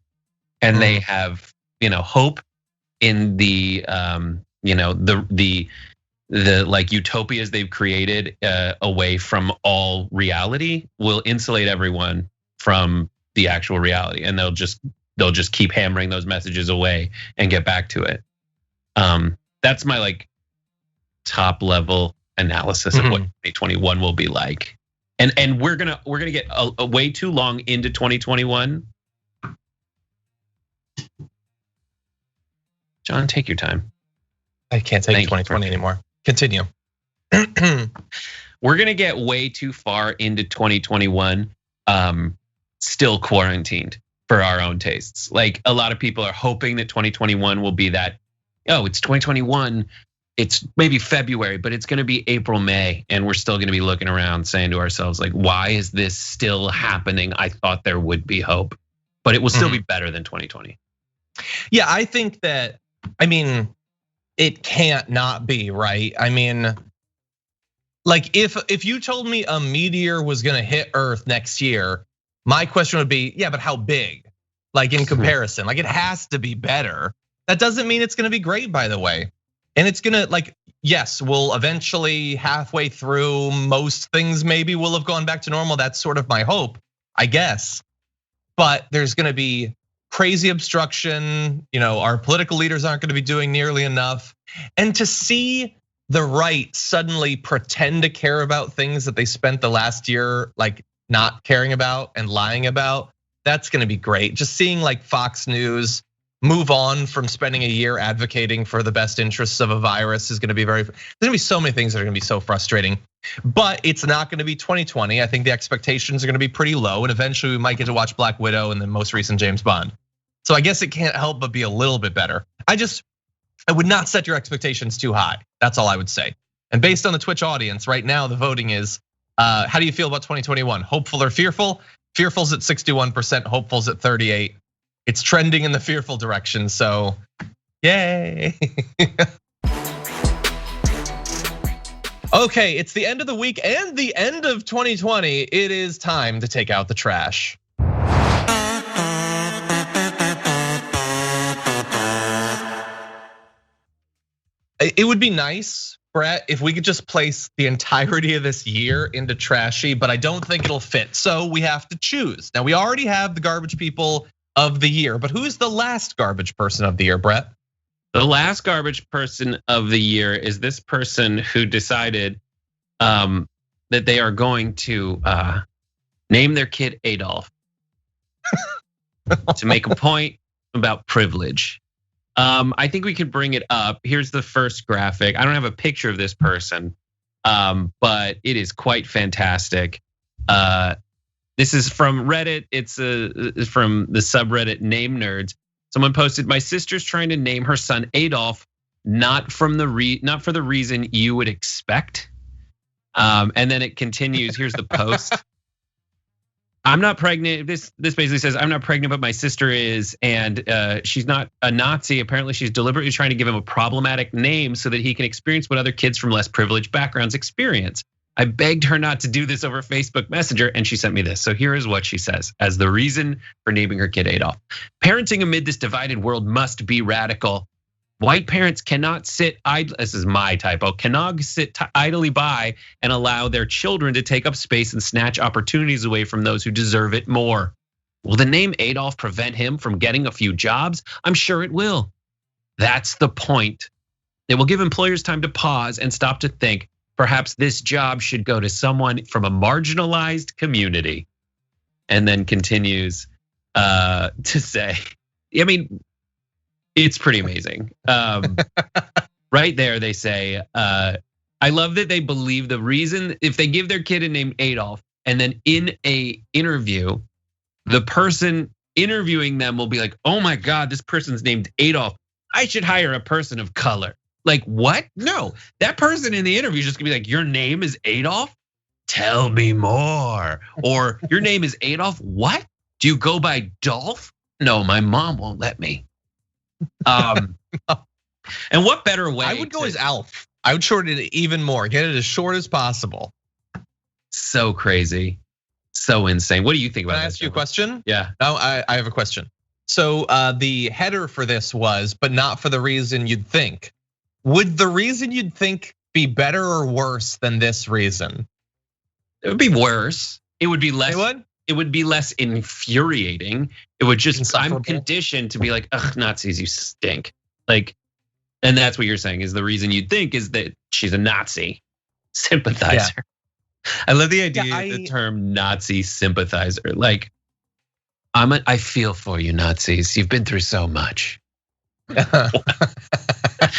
And they have, hope in the like utopias they've created away from all reality will insulate everyone from the actual reality, and they'll just keep hammering those messages away and get back to it. That's my like top level analysis of what 2021 will be like. And we're gonna get a way too long into 2021. John, take your time. I can't take 2020 anymore. Continue. We're gonna get way too far into 2021, still quarantined for our own tastes. Like, a lot of people are hoping that 2021 will be that, it's 2021. It's maybe February, but it's gonna be April, May, and we're still gonna be looking around saying to ourselves, like, why is this still happening? I thought there would be hope, but it will still be better than 2020. Yeah, I think that, it can't not be, right? Like, if you told me a meteor was gonna hit Earth next year, my question would be, yeah, but how big? Like, in comparison, like, it has to be better. That doesn't mean it's gonna be great, by the way. And it's gonna, like, yes, we'll eventually, halfway through, most things maybe will have gone back to normal. That's sort of my hope, I guess. But there's gonna be crazy obstruction. Our political leaders aren't gonna be doing nearly enough. And to see the right suddenly pretend to care about things that they spent the last year like not caring about and lying about, that's gonna be great. Just seeing like Fox News move on from spending a year advocating for the best interests of a virus is going to be there's going to be so many things that are going to be so frustrating, but it's not going to be 2020. I think the expectations are going to be pretty low, and eventually we might get to watch Black Widow and the most recent James Bond. So I guess it can't help but be a little bit better. I would not set your expectations too high. That's all I would say. And based on the Twitch audience right now, the voting is, how do you feel about 2021? Hopeful or fearful? Fearful's at 61%, hopeful's at 38%. It's trending in the fearful direction, so yay. Okay, it's the end of the week and the end of 2020. It is time to take out the trash. It would be nice, Brett, if we could just place the entirety of this year into trashy, but I don't think it'll fit. So we have to choose. Now we already have the garbage people of the year, but who's the last garbage person of the year, Brett? The last garbage person of the year is this person who decided that they are going to name their kid Adolf to make a point about privilege. I think we could bring it up. Here's the first graphic. I don't have a picture of this person, but it is quite fantastic. This is from Reddit. It's from the subreddit Name Nerds. Someone posted, "My sister's trying to name her son Adolf, not for the reason you would expect." And then it continues. Here's the post. "I'm not pregnant." This basically says, "I'm not pregnant, but my sister is, and she's not a Nazi. Apparently, she's deliberately trying to give him a problematic name so that he can experience what other kids from less privileged backgrounds experience. I begged her not to do this over Facebook Messenger, and she sent me this. So here is what she says as the reason for naming her kid Adolf. Parenting amid this divided world must be radical. White parents cannot sit idle, this is my typo, cannot sit idly by and allow their children to take up space and snatch opportunities away from those who deserve it more. Will the name Adolf prevent him from getting a few jobs? I'm sure it will. That's the point. It will give employers time to pause and stop to think, perhaps this job should go to someone from a marginalized community." And then continues to say, I mean, it's pretty amazing. Right there, they say, I love that they believe the reason, if they give their kid a name Adolf, and then in a interview, the person interviewing them will be like, "Oh my God, this person's named Adolf. I should hire a person of color." Like, what? No, that person in the interview is just gonna be like, "Your name is Adolf? Tell me more." Or, "Your name is Adolf? What? Do you go by Dolph? No, my mom won't let me." And what better way? I would go as Alf. I would shorten it even more. Get it as short as possible. So crazy, so insane. What do you think about this? Can I ask you a question? Yeah. No, I have a question. So the header for this was, but not for the reason you'd think. Would the reason you'd think be better or worse than this reason? It would be worse. It would be less. It would? It would be less infuriating. It would just, I'm conditioned to be like, ugh, Nazis, you stink. Like, and that's what you're saying is the reason you'd think is that she's a Nazi sympathizer. Yeah. I love the idea, the term Nazi sympathizer. Like, I feel for you, Nazis. You've been through so much.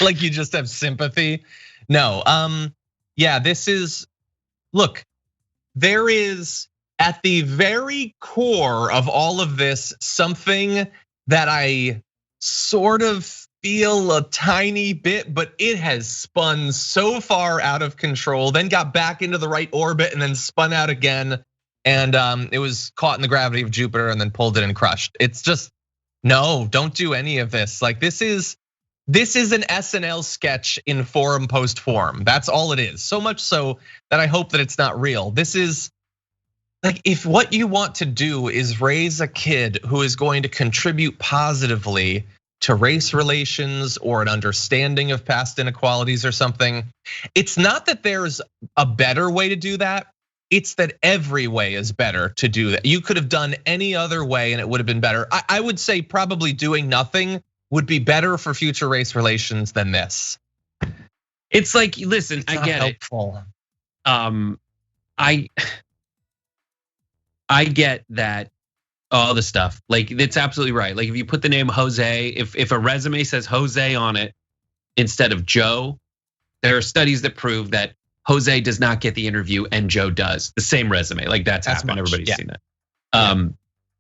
Like you just have sympathy. No, yeah, this is, look, there is at the very core of all of this something that I sort of feel a tiny bit, but it has spun so far out of control, then got back into the right orbit and then spun out again. And it was caught in the gravity of Jupiter and then pulled it and crushed. It's just, no, don't do any of this. Like this is an SNL sketch in forum post form. That's all it is. So much so that I hope that it's not real. This is like, if what you want to do is raise a kid who is going to contribute positively to race relations or an understanding of past inequalities or something, it's not that there's a better way to do that. It's that every way is better to do that. You could have done any other way and it would have been better. I would say probably doing nothing would be better for future race relations than this. It's like, listen, I get helpful. I get that all the stuff. Like, it's absolutely right. Like, if you put the name Jose, if a resume says Jose on it instead of Joe, there are studies that prove that Jose does not get the interview and Joe does. The same resume. Like, that's happened. Everybody's seen that.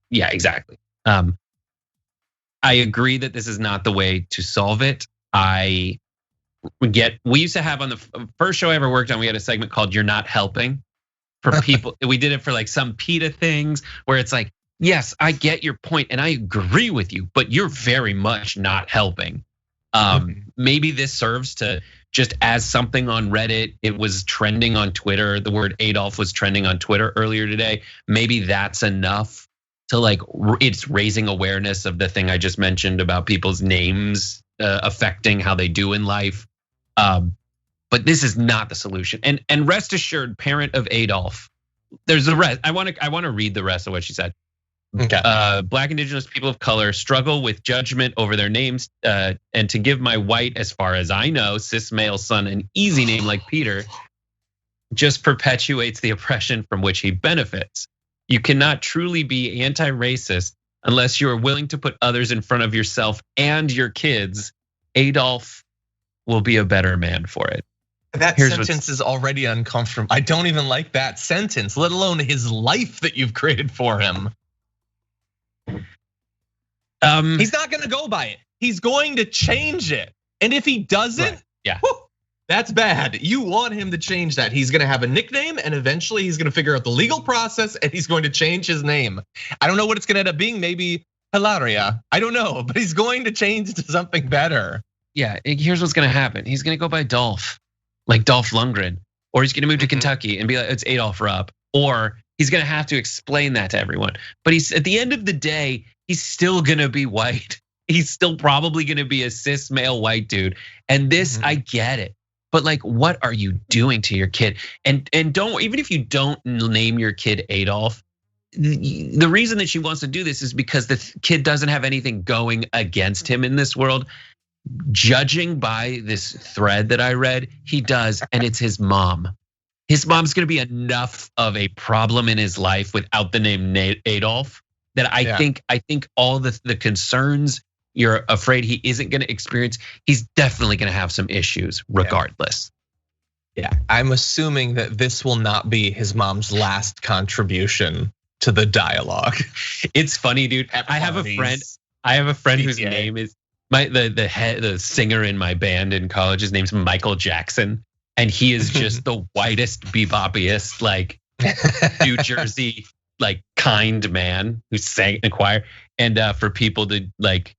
Yeah, exactly. I agree that this is not the way to solve it. We used to have on the first show I ever worked on, we had a segment called You're Not Helping for people. We did it for like some PETA things where it's like, yes, I get your point and I agree with you, but you're very much not helping. Maybe this serves to just as something on Reddit. It was trending on Twitter. The word Adolf was trending on Twitter earlier today. Maybe that's enough to like, it's raising awareness of the thing I just mentioned about people's names affecting how they do in life. But this is not the solution. And rest assured, parent of Adolf, there's the rest. I want to read the rest of what she said. Okay. Black, indigenous, people of color struggle with judgment over their names, and to give my white, as far as I know, cis male son an easy name like Peter just perpetuates the oppression from which he benefits. You cannot truly be anti-racist unless you are willing to put others in front of yourself and your kids. Adolf will be a better man for it. That sentence is already uncomfortable. I don't even like that sentence, let alone his life that you've created for him. He's not gonna go by it. He's going to change it. And if he doesn't, that's bad. You want him to change that. He's gonna have a nickname and eventually he's gonna figure out the legal process and he's going to change his name. I don't know what it's gonna end up being, maybe Hilaria. I don't know, but he's going to change to something better. Yeah, here's what's gonna happen. He's gonna go by Dolph, like Dolph Lundgren, or he's gonna move to Kentucky and be like, it's Adolf Rupp, or he's gonna have to explain that to everyone. But he's at the end of the day, he's still gonna be white. He's still probably gonna be a cis male white dude. And this, I get it. But like, what are you doing to your kid? And don't, even if you don't name your kid Adolf, the reason that she wants to do this is because the kid doesn't have anything going against him in this world. Judging by this thread that I read, he does, and it's his mom. His mom's gonna be enough of a problem in his life without the name Adolf that I think all the concerns you're afraid he isn't gonna experience, he's definitely gonna have some issues regardless. Yeah, I'm assuming that this will not be his mom's last contribution to the dialogue. It's funny, dude. I have a friend whose name is the singer in my band in college. His name's Michael Jackson, and he is just the whitest, beboppiest, like New Jersey, like kind man who sang in a choir. And for people to like,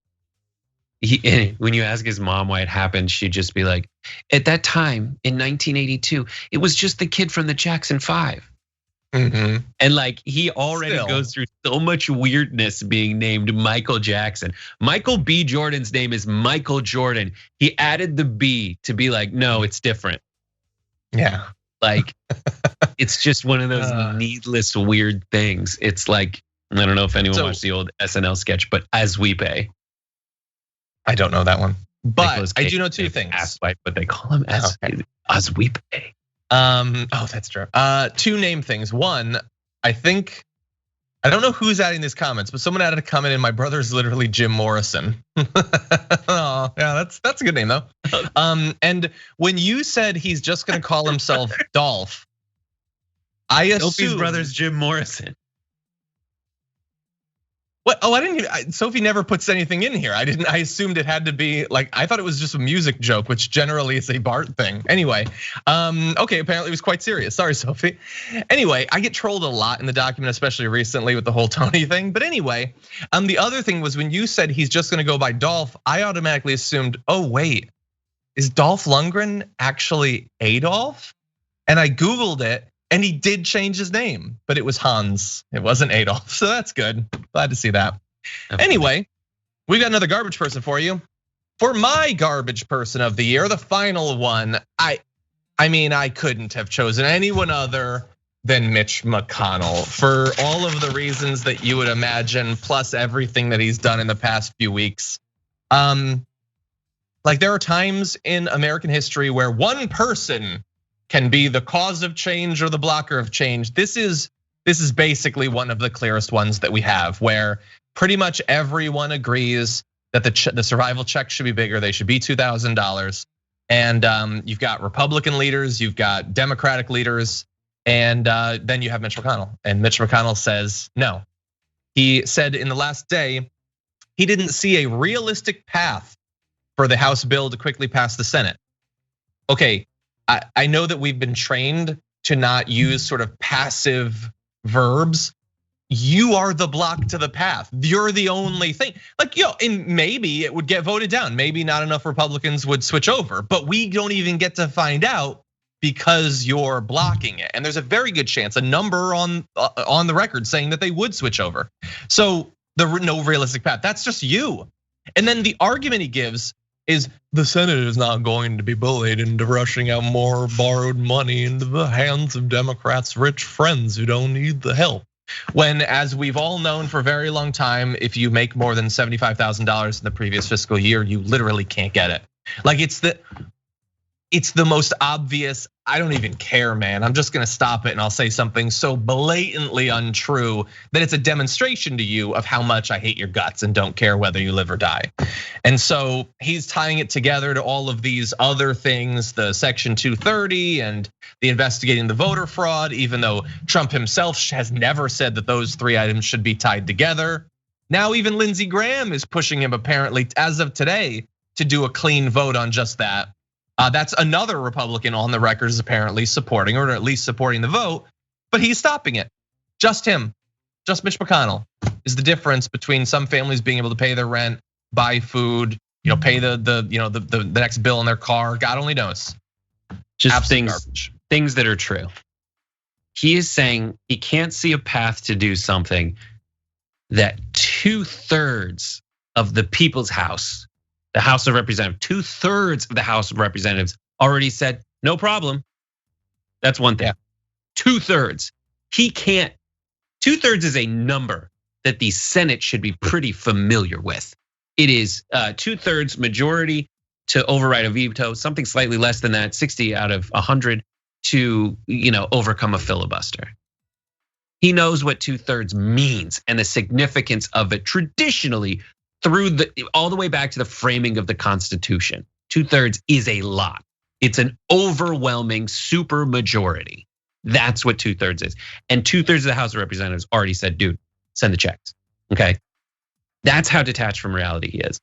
when you ask his mom why it happened, she'd just be like, at that time in 1982, it was just the kid from the Jackson 5. And like, he already goes through so much weirdness being named Michael Jackson. Michael B. Jordan's name is Michael Jordan. He added the B to be like, no, it's different. Yeah. Like, it's just one of those needless, weird things. It's like, I don't know if anyone watched the old SNL sketch, but As We Pay. I don't know that one, but I do know two things. But they call him As We Pay. That's true. Two name things. One, I don't know who's adding these comments, but someone added a comment and my brother's literally Jim Morrison. Oh, yeah, that's a good name though. And when you said he's just gonna call himself Dolph, I assume Sophie's brother's Jim Morrison. What? Oh, I didn't. Sophie never puts anything in here. I assumed it had to be like, I thought it was just a music joke, which generally is a Bart thing. Anyway, okay, apparently it was quite serious. Sorry, Sophie. Anyway, I get trolled a lot in the document, especially recently with the whole Tony thing. But anyway, the other thing was when you said he's just gonna go by Dolph, I automatically assumed, oh wait, is Dolph Lundgren actually Adolf? And I Googled it. And he did change his name, but it was Hans. It wasn't Adolf, so that's good. Glad to see that. Anyway, we got another garbage person for you. For my garbage person of the year, the final one, I mean, I couldn't have chosen anyone other than Mitch McConnell for all of the reasons that you would imagine, plus everything that he's done in the past few weeks. Like there are times in American history where one person can be the cause of change or the blocker of change. This is this is basically one of the clearest ones that we have, where pretty much everyone agrees that the survival check should be bigger. They should be $2,000. And you've got Republican leaders, you've got Democratic leaders, and then you have Mitch McConnell. And Mitch McConnell says no. He said in the last day, he didn't see a realistic path for the House bill to quickly pass the Senate. Okay, I know that we've been trained to not use sort of passive verbs. You are the block to the path. You're the only thing. Like, and maybe it would get voted down. Maybe not enough Republicans would switch over, but we don't even get to find out because you're blocking it. And there's a very good chance, a number on the record saying that they would switch over. So no realistic path, that's just you. And then the argument he gives is the Senate is not going to be bullied into rushing out more borrowed money into the hands of Democrats' rich friends who don't need the help. When, as we've all known for a very long time, if you make more than $75,000 in the previous fiscal year, you literally can't get it. Like it's the most obvious, I don't even care, man. I'm just gonna stop it and I'll say something so blatantly untrue that it's a demonstration to you of how much I hate your guts and don't care whether you live or die. And so he's tying it together to all of these other things, the Section 230 and the investigating the voter fraud, even though Trump himself has never said that those three items should be tied together. Now even Lindsey Graham is pushing him apparently as of today to do a clean vote on just that. That's another Republican on the record is apparently supporting, or at least supporting the vote, but he's stopping it. Just him, just Mitch McConnell is the difference between some families being able to pay their rent, buy food, pay the next bill on their car. God only knows. Just things that are true. He is saying he can't see a path to do something that 2/3 of the people's house, the House of Representatives, 2/3 of the House of Representatives already said, no problem. That's one thing. 2/3. He can't, 2/3 is a number that the Senate should be pretty familiar with. It is 2/3 majority to override a veto, something slightly less than that, 60 out of 100 to overcome a filibuster. He knows what 2/3 means and the significance of it traditionally through all the way back to the framing of the Constitution. 2/3 is a lot. It's an overwhelming super majority. That's what 2/3 is. And 2/3 of the House of Representatives already said, dude, send the checks, okay? That's how detached from reality he is.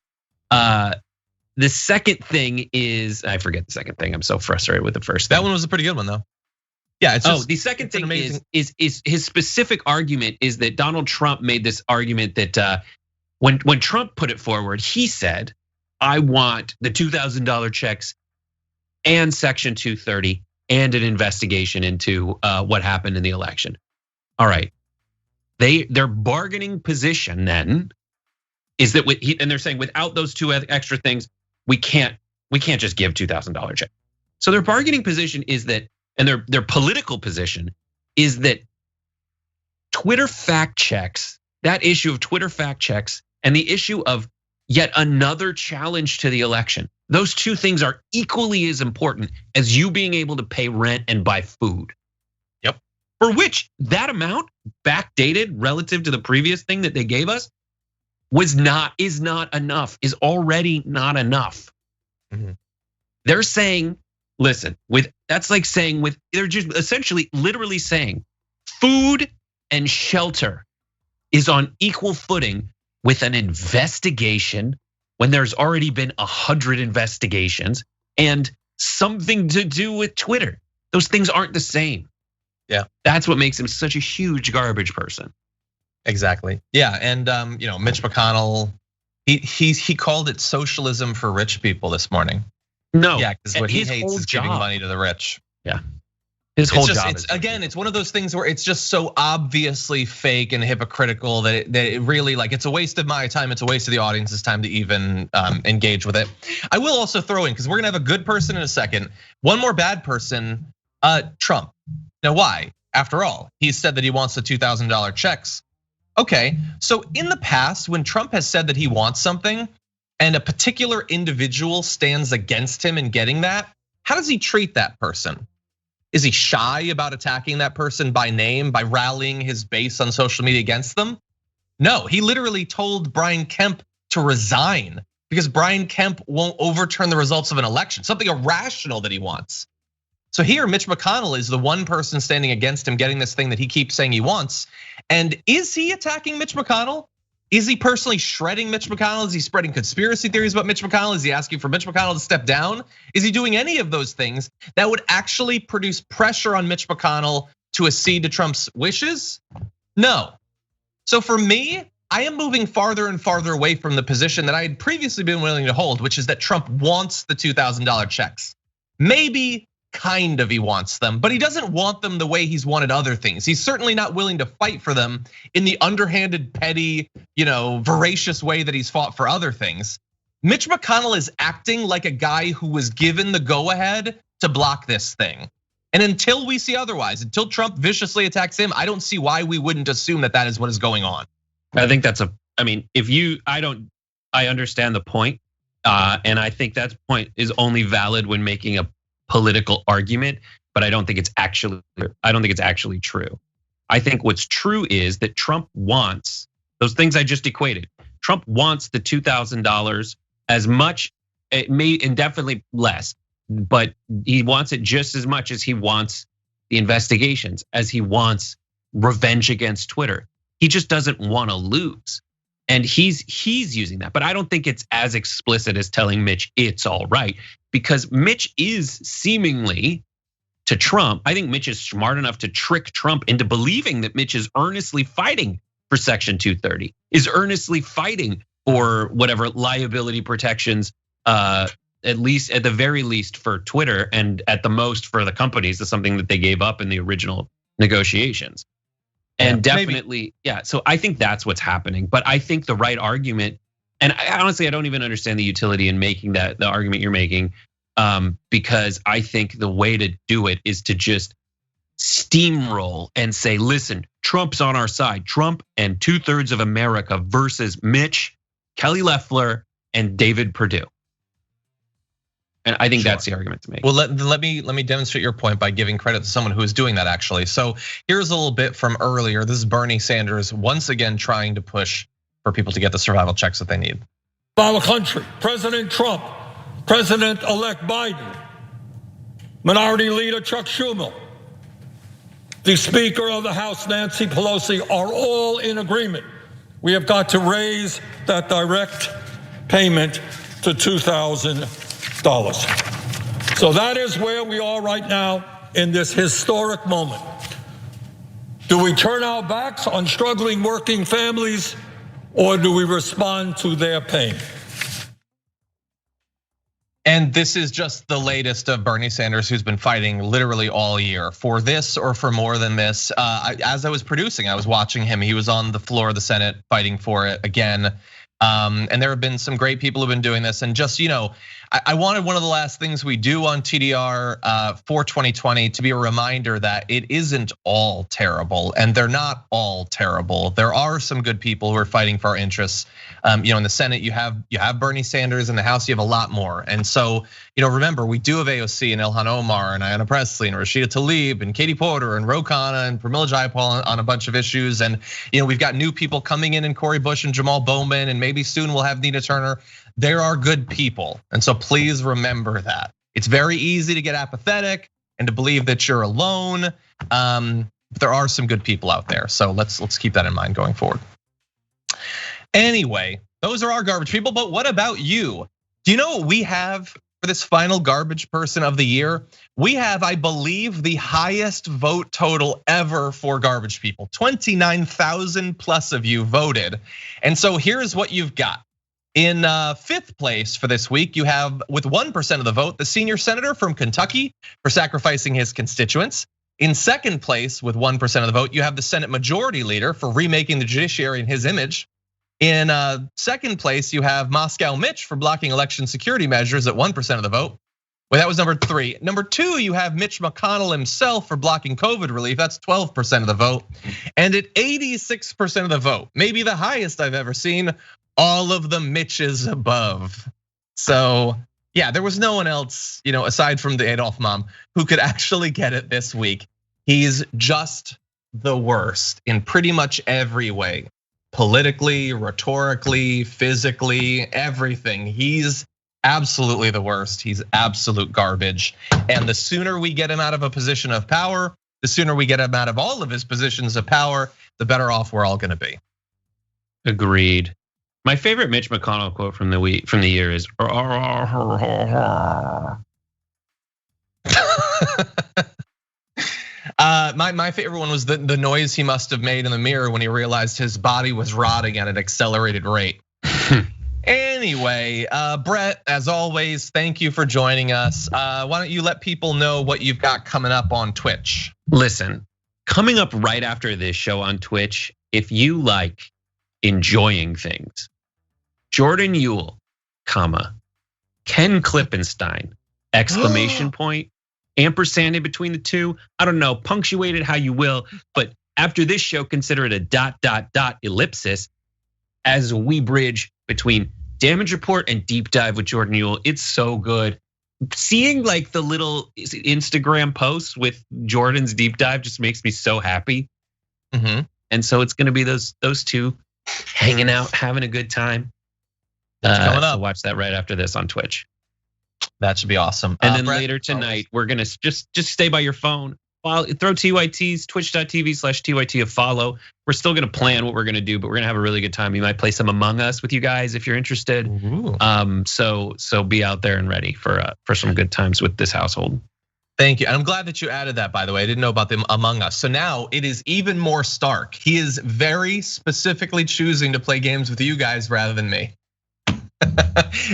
The second thing is, I forget the second thing. I'm so frustrated with the first thing. That one was a pretty good one though. Yeah, it's just, the second thing is his specific argument is that Donald Trump made this argument that when Trump put it forward, he said, I want the $2,000 checks and Section 230 and an investigation into what happened in the election. All right, their bargaining position then is that and they're saying without those two extra things, we can't just give $2,000 check. So their bargaining position is that, and their political position is that Twitter fact checks, that issue of Twitter fact checks and the issue of yet another challenge to the election, those two things are equally as important as you being able to pay rent and buy food. Yep. For which that amount, backdated relative to the previous thing that they gave us, is not enough, is already not enough. Mm-hmm. They're saying, listen, that's like saying they're just essentially literally saying food and shelter is on equal footing with an investigation when there's already been 100 investigations and something to do with Twitter. Those things aren't the same. Yeah. That's what makes him such a huge garbage person. Exactly. Yeah, and Mitch McConnell, he called it socialism for rich people this morning. No, yeah, because what he hates is giving money to the rich. Yeah, his whole job. It's one of those things where it's just so obviously fake and hypocritical that it really, like, it's a waste of my time. It's a waste of the audience's time to even engage with it. I will also throw in, because we're gonna have a good person in a second. One more bad person, Trump. Now, why? After all, he said that he wants the $2,000 checks. Okay, so in the past, when Trump has said that he wants something and a particular individual stands against him in getting that, how does he treat that person? Is he shy about attacking that person by name, by rallying his base on social media against them? No, he literally told Brian Kemp to resign because Brian Kemp won't overturn the results of an election, something irrational that he wants. So here, Mitch McConnell is the one person standing against him getting this thing that he keeps saying he wants. And is he attacking Mitch McConnell? Is he personally shredding Mitch McConnell? Is he spreading conspiracy theories about Mitch McConnell? Is he asking for Mitch McConnell to step down? Is he doing any of those things that would actually produce pressure on Mitch McConnell to accede to Trump's wishes? No. So for me, I am moving farther and farther away from the position that I had previously been willing to hold, which is that Trump wants the $2,000 checks. Maybe kind of he wants them, but he doesn't want them the way he's wanted other things. He's certainly not willing to fight for them in the underhanded, petty, voracious way that he's fought for other things. Mitch McConnell is acting like a guy who was given the go-ahead to block this thing. And until we see otherwise, until Trump viciously attacks him, I don't see why we wouldn't assume that that is what is going on. I think that's I understand the point, and I think that point is only valid when making a political argument, but I don't think it's actually true. I think what's true is that Trump wants those things I just equated. Trump wants the $2,000 as much, it may and definitely less, but he wants it just as much as he wants the investigations, as he wants revenge against Twitter. He just doesn't want to lose. And he's using that, but I don't think it's as explicit as telling Mitch it's all right, because Mitch is seemingly to Trump. I think Mitch is smart enough to trick Trump into believing that Mitch is earnestly fighting for Section 230, is earnestly fighting for whatever liability protections, at the very least for Twitter, and at the most for the companies. Is something that they gave up in the original negotiations. And definitely, yeah. So I think that's what's happening. But I think the right argument, and honestly, I don't even understand the utility in making the argument you're making, because I think the way to do it is to just steamroll and say, listen, Trump's on our side. Trump and 2/3 of America versus Mitch, Kelly Loeffler, and David Perdue. And I think that's the argument to make. Well, let me demonstrate your point by giving credit to someone who is doing that actually. So here's a little bit from earlier. This is Bernie Sanders once again trying to push for people to get the survival checks that they need. Our country, President Trump, President-elect Biden, Minority Leader Chuck Schumer, the Speaker of the House, Nancy Pelosi, are all in agreement. We have got to raise that direct payment to $2,000. So that is where we are right now in this historic moment. Do we turn our backs on struggling working families, or do we respond to their pain? And this is just the latest of Bernie Sanders, who's been fighting literally all year for this or for more than this. As I was producing, I was watching him. He was on the floor of the Senate fighting for it again. And there have been some great people who've been doing this. And just, I wanted one of the last things we do on TDR for 2020 to be a reminder that it isn't all terrible, and they're not all terrible. There are some good people who are fighting for our interests. In the Senate, you have Bernie Sanders. In the House, you have a lot more. And so, remember, we do have AOC and Ilhan Omar and Ayanna Pressley and Rashida Tlaib and Katie Porter and Ro Khanna and Pramila Jayapal on a bunch of issues. And we've got new people coming in, and Cory Bush and Jamal Bowman, and maybe soon we'll have Nina Turner. There are good people, and so please remember that. It's very easy to get apathetic and to believe that you're alone. But there are some good people out there, so let's keep that in mind going forward. Anyway, those are our garbage people, but what about you? Do you know what we have for this final garbage person of the year? We have, I believe, the highest vote total ever for garbage people. 29,000 plus of you voted. And so here's what you've got. In 5th place for this week, you have, with 1% of the vote, the senior senator from Kentucky for sacrificing his constituents. In 2nd place, with 1% of the vote, you have the Senate Majority Leader for remaking the judiciary in his image. In 2nd place, you have Moscow Mitch for blocking election security measures at 1% of the vote. Well, that was number 3. Number 2, you have Mitch McConnell himself for blocking COVID relief. That's 12% of the vote. And at 86% of the vote, maybe the highest I've ever seen, all of the Mitches above. So Yeah, there was no one else, aside from the Adolf mom, who could actually get it this week. He's just the worst in pretty much every way. Politically, rhetorically, physically, everything. He's absolutely the worst. He's absolute garbage. And the sooner we get him out of a position of power, the sooner we get him out of all of his positions of power, the better off we're all gonna be. Agreed. My favorite Mitch McConnell quote from the year is my favorite one was the noise he must have made in the mirror when he realized his body was rotting at an accelerated rate. Anyway, Brett, as always, thank you for joining us. Why don't you let people know what you've got coming up on Twitch? Listen, coming up right after this show on Twitch, if you like enjoying things, Jordan Ewell, Ken Klippenstein, exclamation point, ampersand in between the two. I don't know, punctuate it how you will, but after this show, consider it a ... ellipsis as we bridge between Damage Report and Deep Dive with Jordan Ewell. It's so good. Seeing like the little Instagram posts with Jordan's Deep Dive just makes me so happy. And so it's gonna be those two hanging out, having a good time. Coming up. So watch that right after this on Twitch. That should be awesome. And then Brett, later tonight, we're gonna just stay by your phone. Throw TYT's twitch.tv/TYT a follow. We're still gonna plan what we're gonna do, but we're gonna have a really good time. We might play some Among Us with you guys if you're interested. So be out there and ready for some good times with this household. Thank you. And I'm glad that you added that, by the way. I didn't know about them Among Us. So now it is even more stark. He is very specifically choosing to play games with you guys rather than me.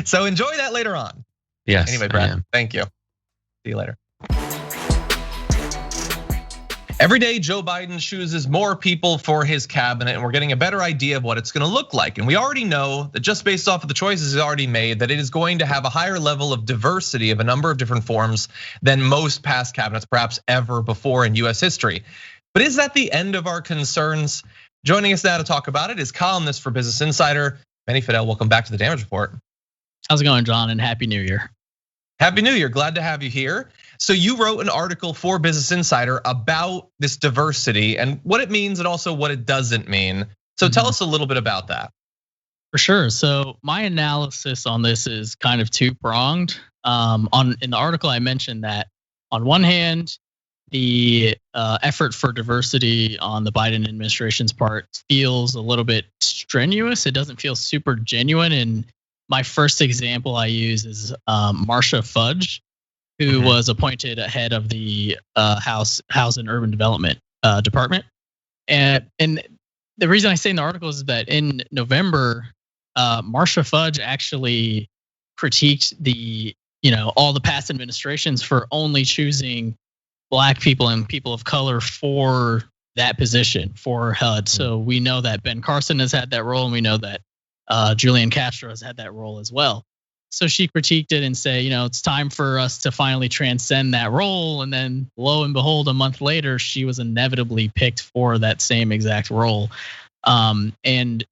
So enjoy that later on. Yes. Anyway, Brad, thank you. See you later. Every day, Joe Biden chooses more people for his cabinet, and we're getting a better idea of what it's gonna look like. And we already know that just based off of the choices he's already made, that it is going to have a higher level of diversity of a number of different forms than most past cabinets, perhaps ever before in US history. But is that the end of our concerns? Joining us now to talk about it is columnist for Business Insider, Manny Fidel. Welcome back to the Damage Report. How's it going, John? And Happy New Year. Happy New Year, glad to have you here. So you wrote an article for Business Insider about this diversity and what it means and also what it doesn't mean. So tell us a little bit about that. For sure. So my analysis on this is kind of two-pronged. In the article, I mentioned that on one hand, the effort for diversity on the Biden administration's part feels a little bit strenuous. It doesn't feel super genuine. And my first example I use is Marcia Fudge, who was appointed head of the House and Urban Development Department. And the reason I say in the article is that in November, Marcia Fudge actually critiqued all the past administrations for only choosing Black people and people of color for that position for HUD. So we know that Ben Carson has had that role, and we know that Julian Castro has had that role as well. So she critiqued it and say, it's time for us to finally transcend that role. And then lo and behold, a month later, she was inevitably picked for that same exact role. And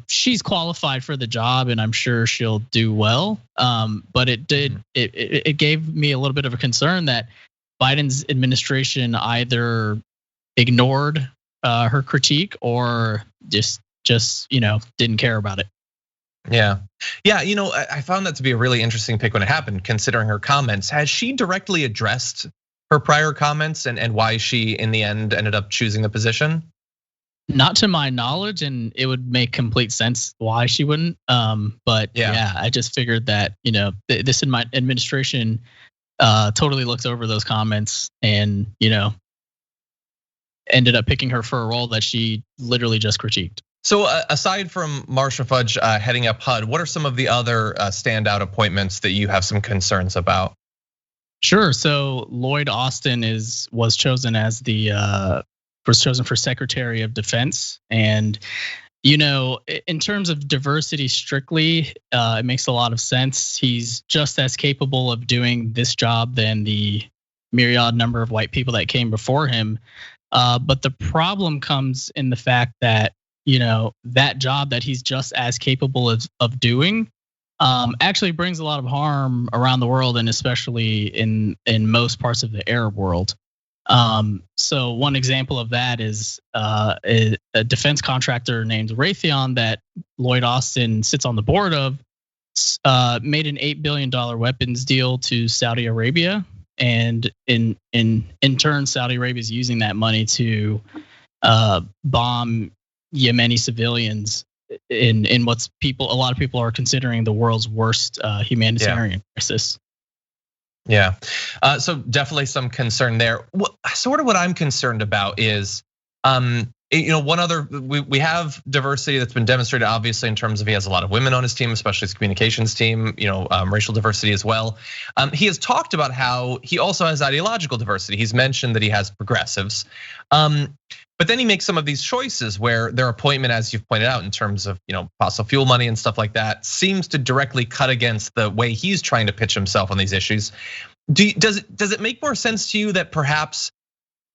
she's qualified for the job, and I'm sure she'll do well. But it gave me a little bit of a concern that Biden's administration either ignored her critique or just didn't care about it. Yeah. I found that to be a really interesting pick when it happened, considering her comments. Has she directly addressed her prior comments and why she, in the end, ended up choosing the position? Not to my knowledge, and it would make complete sense why she wouldn't. But yeah, I just figured that this in my administration totally looked over those comments and ended up picking her for a role that she literally just critiqued. So aside from Marcia Fudge heading up HUD, what are some of the other standout appointments that you have some concerns about? Sure. So Lloyd Austin was chosen for Secretary of Defense, and in terms of diversity strictly, it makes a lot of sense. He's just as capable of doing this job than the myriad number of white people that came before him. But the problem comes in the fact that that job that he's just as capable of doing actually brings a lot of harm around the world, and especially in most parts of the Arab world. So one example of that is a defense contractor named Raytheon that Lloyd Austin sits on the board of, made an $8 billion weapons deal to Saudi Arabia, and in turn, Saudi Arabia is using that money to bomb Yemeni civilians in what's a lot of people are considering the world's worst humanitarian crisis. Yeah, so definitely some concern there. Sort of what I'm concerned about is, one other, we have diversity that's been demonstrated, obviously, in terms of he has a lot of women on his team, especially his communications team, racial diversity as well. He has talked about how he also has ideological diversity. He's mentioned that he has progressives. But then he makes some of these choices where their appointment, as you've pointed out, in terms of fossil fuel money and stuff like that, seems to directly cut against the way he's trying to pitch himself on these issues. Does it make more sense to you that perhaps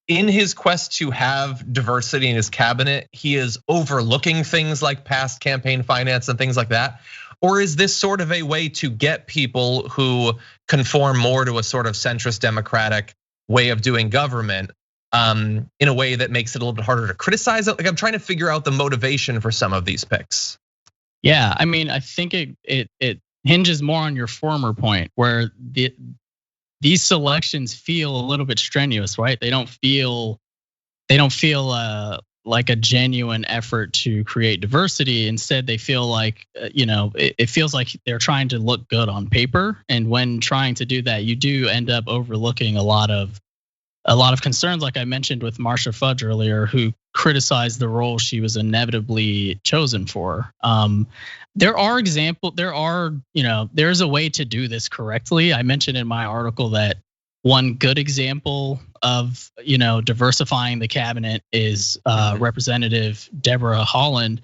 in his quest to have diversity in his cabinet, he is overlooking things like past campaign finance and things like that? Or is this sort of a way to get people who conform more to a sort of centrist democratic way of doing government in a way that makes it a little bit harder to criticize it? Like, I'm trying to figure out the motivation for some of these picks. Yeah, I mean, I think it hinges more on your former point, where these selections feel a little bit strenuous, right? They don't feel like a genuine effort to create diversity. Instead, they feel like it feels like they're trying to look good on paper, and when trying to do that, you do end up overlooking a lot of concerns, like I mentioned with Marcia Fudge earlier, who criticized the role she was inevitably chosen for. There's a way to do this correctly. I mentioned in my article that one good example of diversifying the cabinet is Representative Deborah Haaland,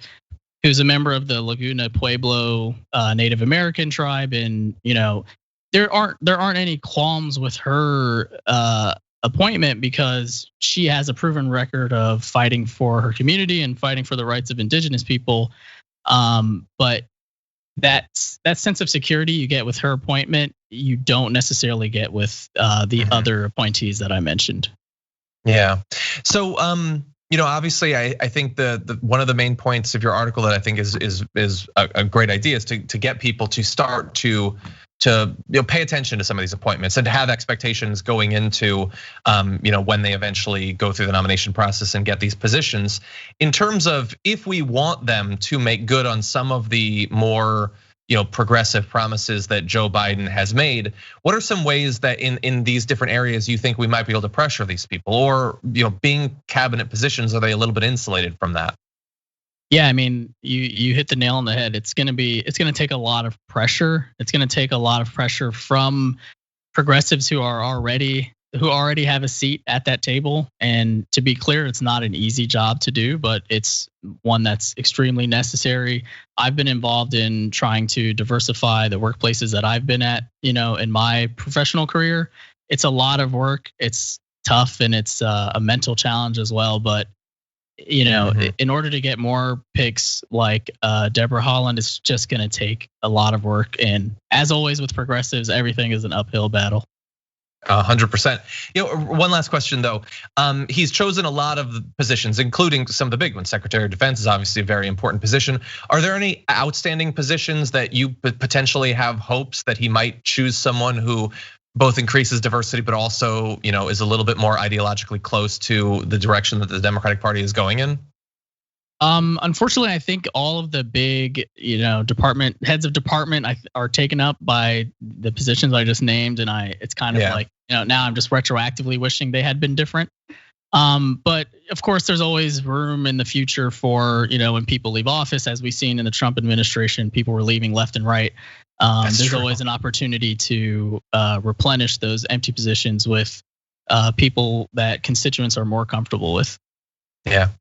who's a member of the Laguna Pueblo Native American tribe, and there aren't any qualms with her appointment because she has a proven record of fighting for her community and fighting for the rights of indigenous people. But that sense of security you get with her appointment, you don't necessarily get with the other appointees that I mentioned. Yeah. So obviously, I think the one of the main points of your article that I think is a great idea is to get people to start to pay attention to some of these appointments and to have expectations going into when they eventually go through the nomination process and get these positions, in terms of if we want them to make good on some of the more progressive promises that Joe Biden has made. What are some ways that in these different areas you think we might be able to pressure these people, or being cabinet positions, are they a little bit insulated from that? Yeah, I mean, you hit the nail on the head. It's gonna take a lot of pressure. It's gonna take a lot of pressure from progressives who already have a seat at that table. And to be clear, it's not an easy job to do, but it's one that's extremely necessary. I've been involved in trying to diversify the workplaces that I've been at, in my professional career. It's a lot of work. It's tough, and it's a mental challenge as well. But in order to get more picks like Deborah Haaland, it's just going to take a lot of work. And as always with progressives, everything is an uphill battle. 100%. One last question though. He's chosen a lot of positions, including some of the big ones. Secretary of Defense is obviously a very important position. Are there any outstanding positions that you potentially have hopes that he might choose someone who both increases diversity, but also, is a little bit more ideologically close to the direction that the Democratic Party is going in? Unfortunately, I think all of the big, department heads of department are taken up by the positions I just named, and it's kind of like, now I'm just retroactively wishing they had been different. But of course, there's always room in the future for, when people leave office, as we've seen in the Trump administration, people were leaving left and right. There's always an opportunity to replenish those empty positions with people that constituents are more comfortable with. Yeah.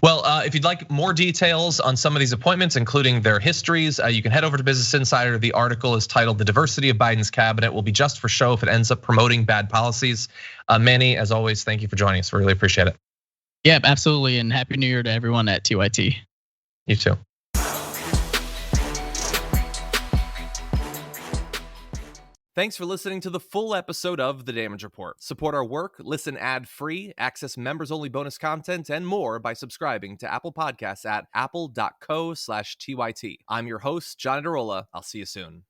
Well, if you'd like more details on some of these appointments, including their histories, you can head over to Business Insider. The article is titled "The Diversity of Biden's Cabinet Will Be Just for Show If It Ends Up Promoting Bad Policies." Manny, as always, thank you for joining us. We really appreciate it. Yeah, absolutely. And Happy New Year to everyone at TYT. You too. Thanks for listening to the full episode of The Damage Report. Support our work, listen ad-free, access members-only bonus content, and more by subscribing to Apple Podcasts at apple.co/TYT. I'm your host, John Adarola. I'll see you soon.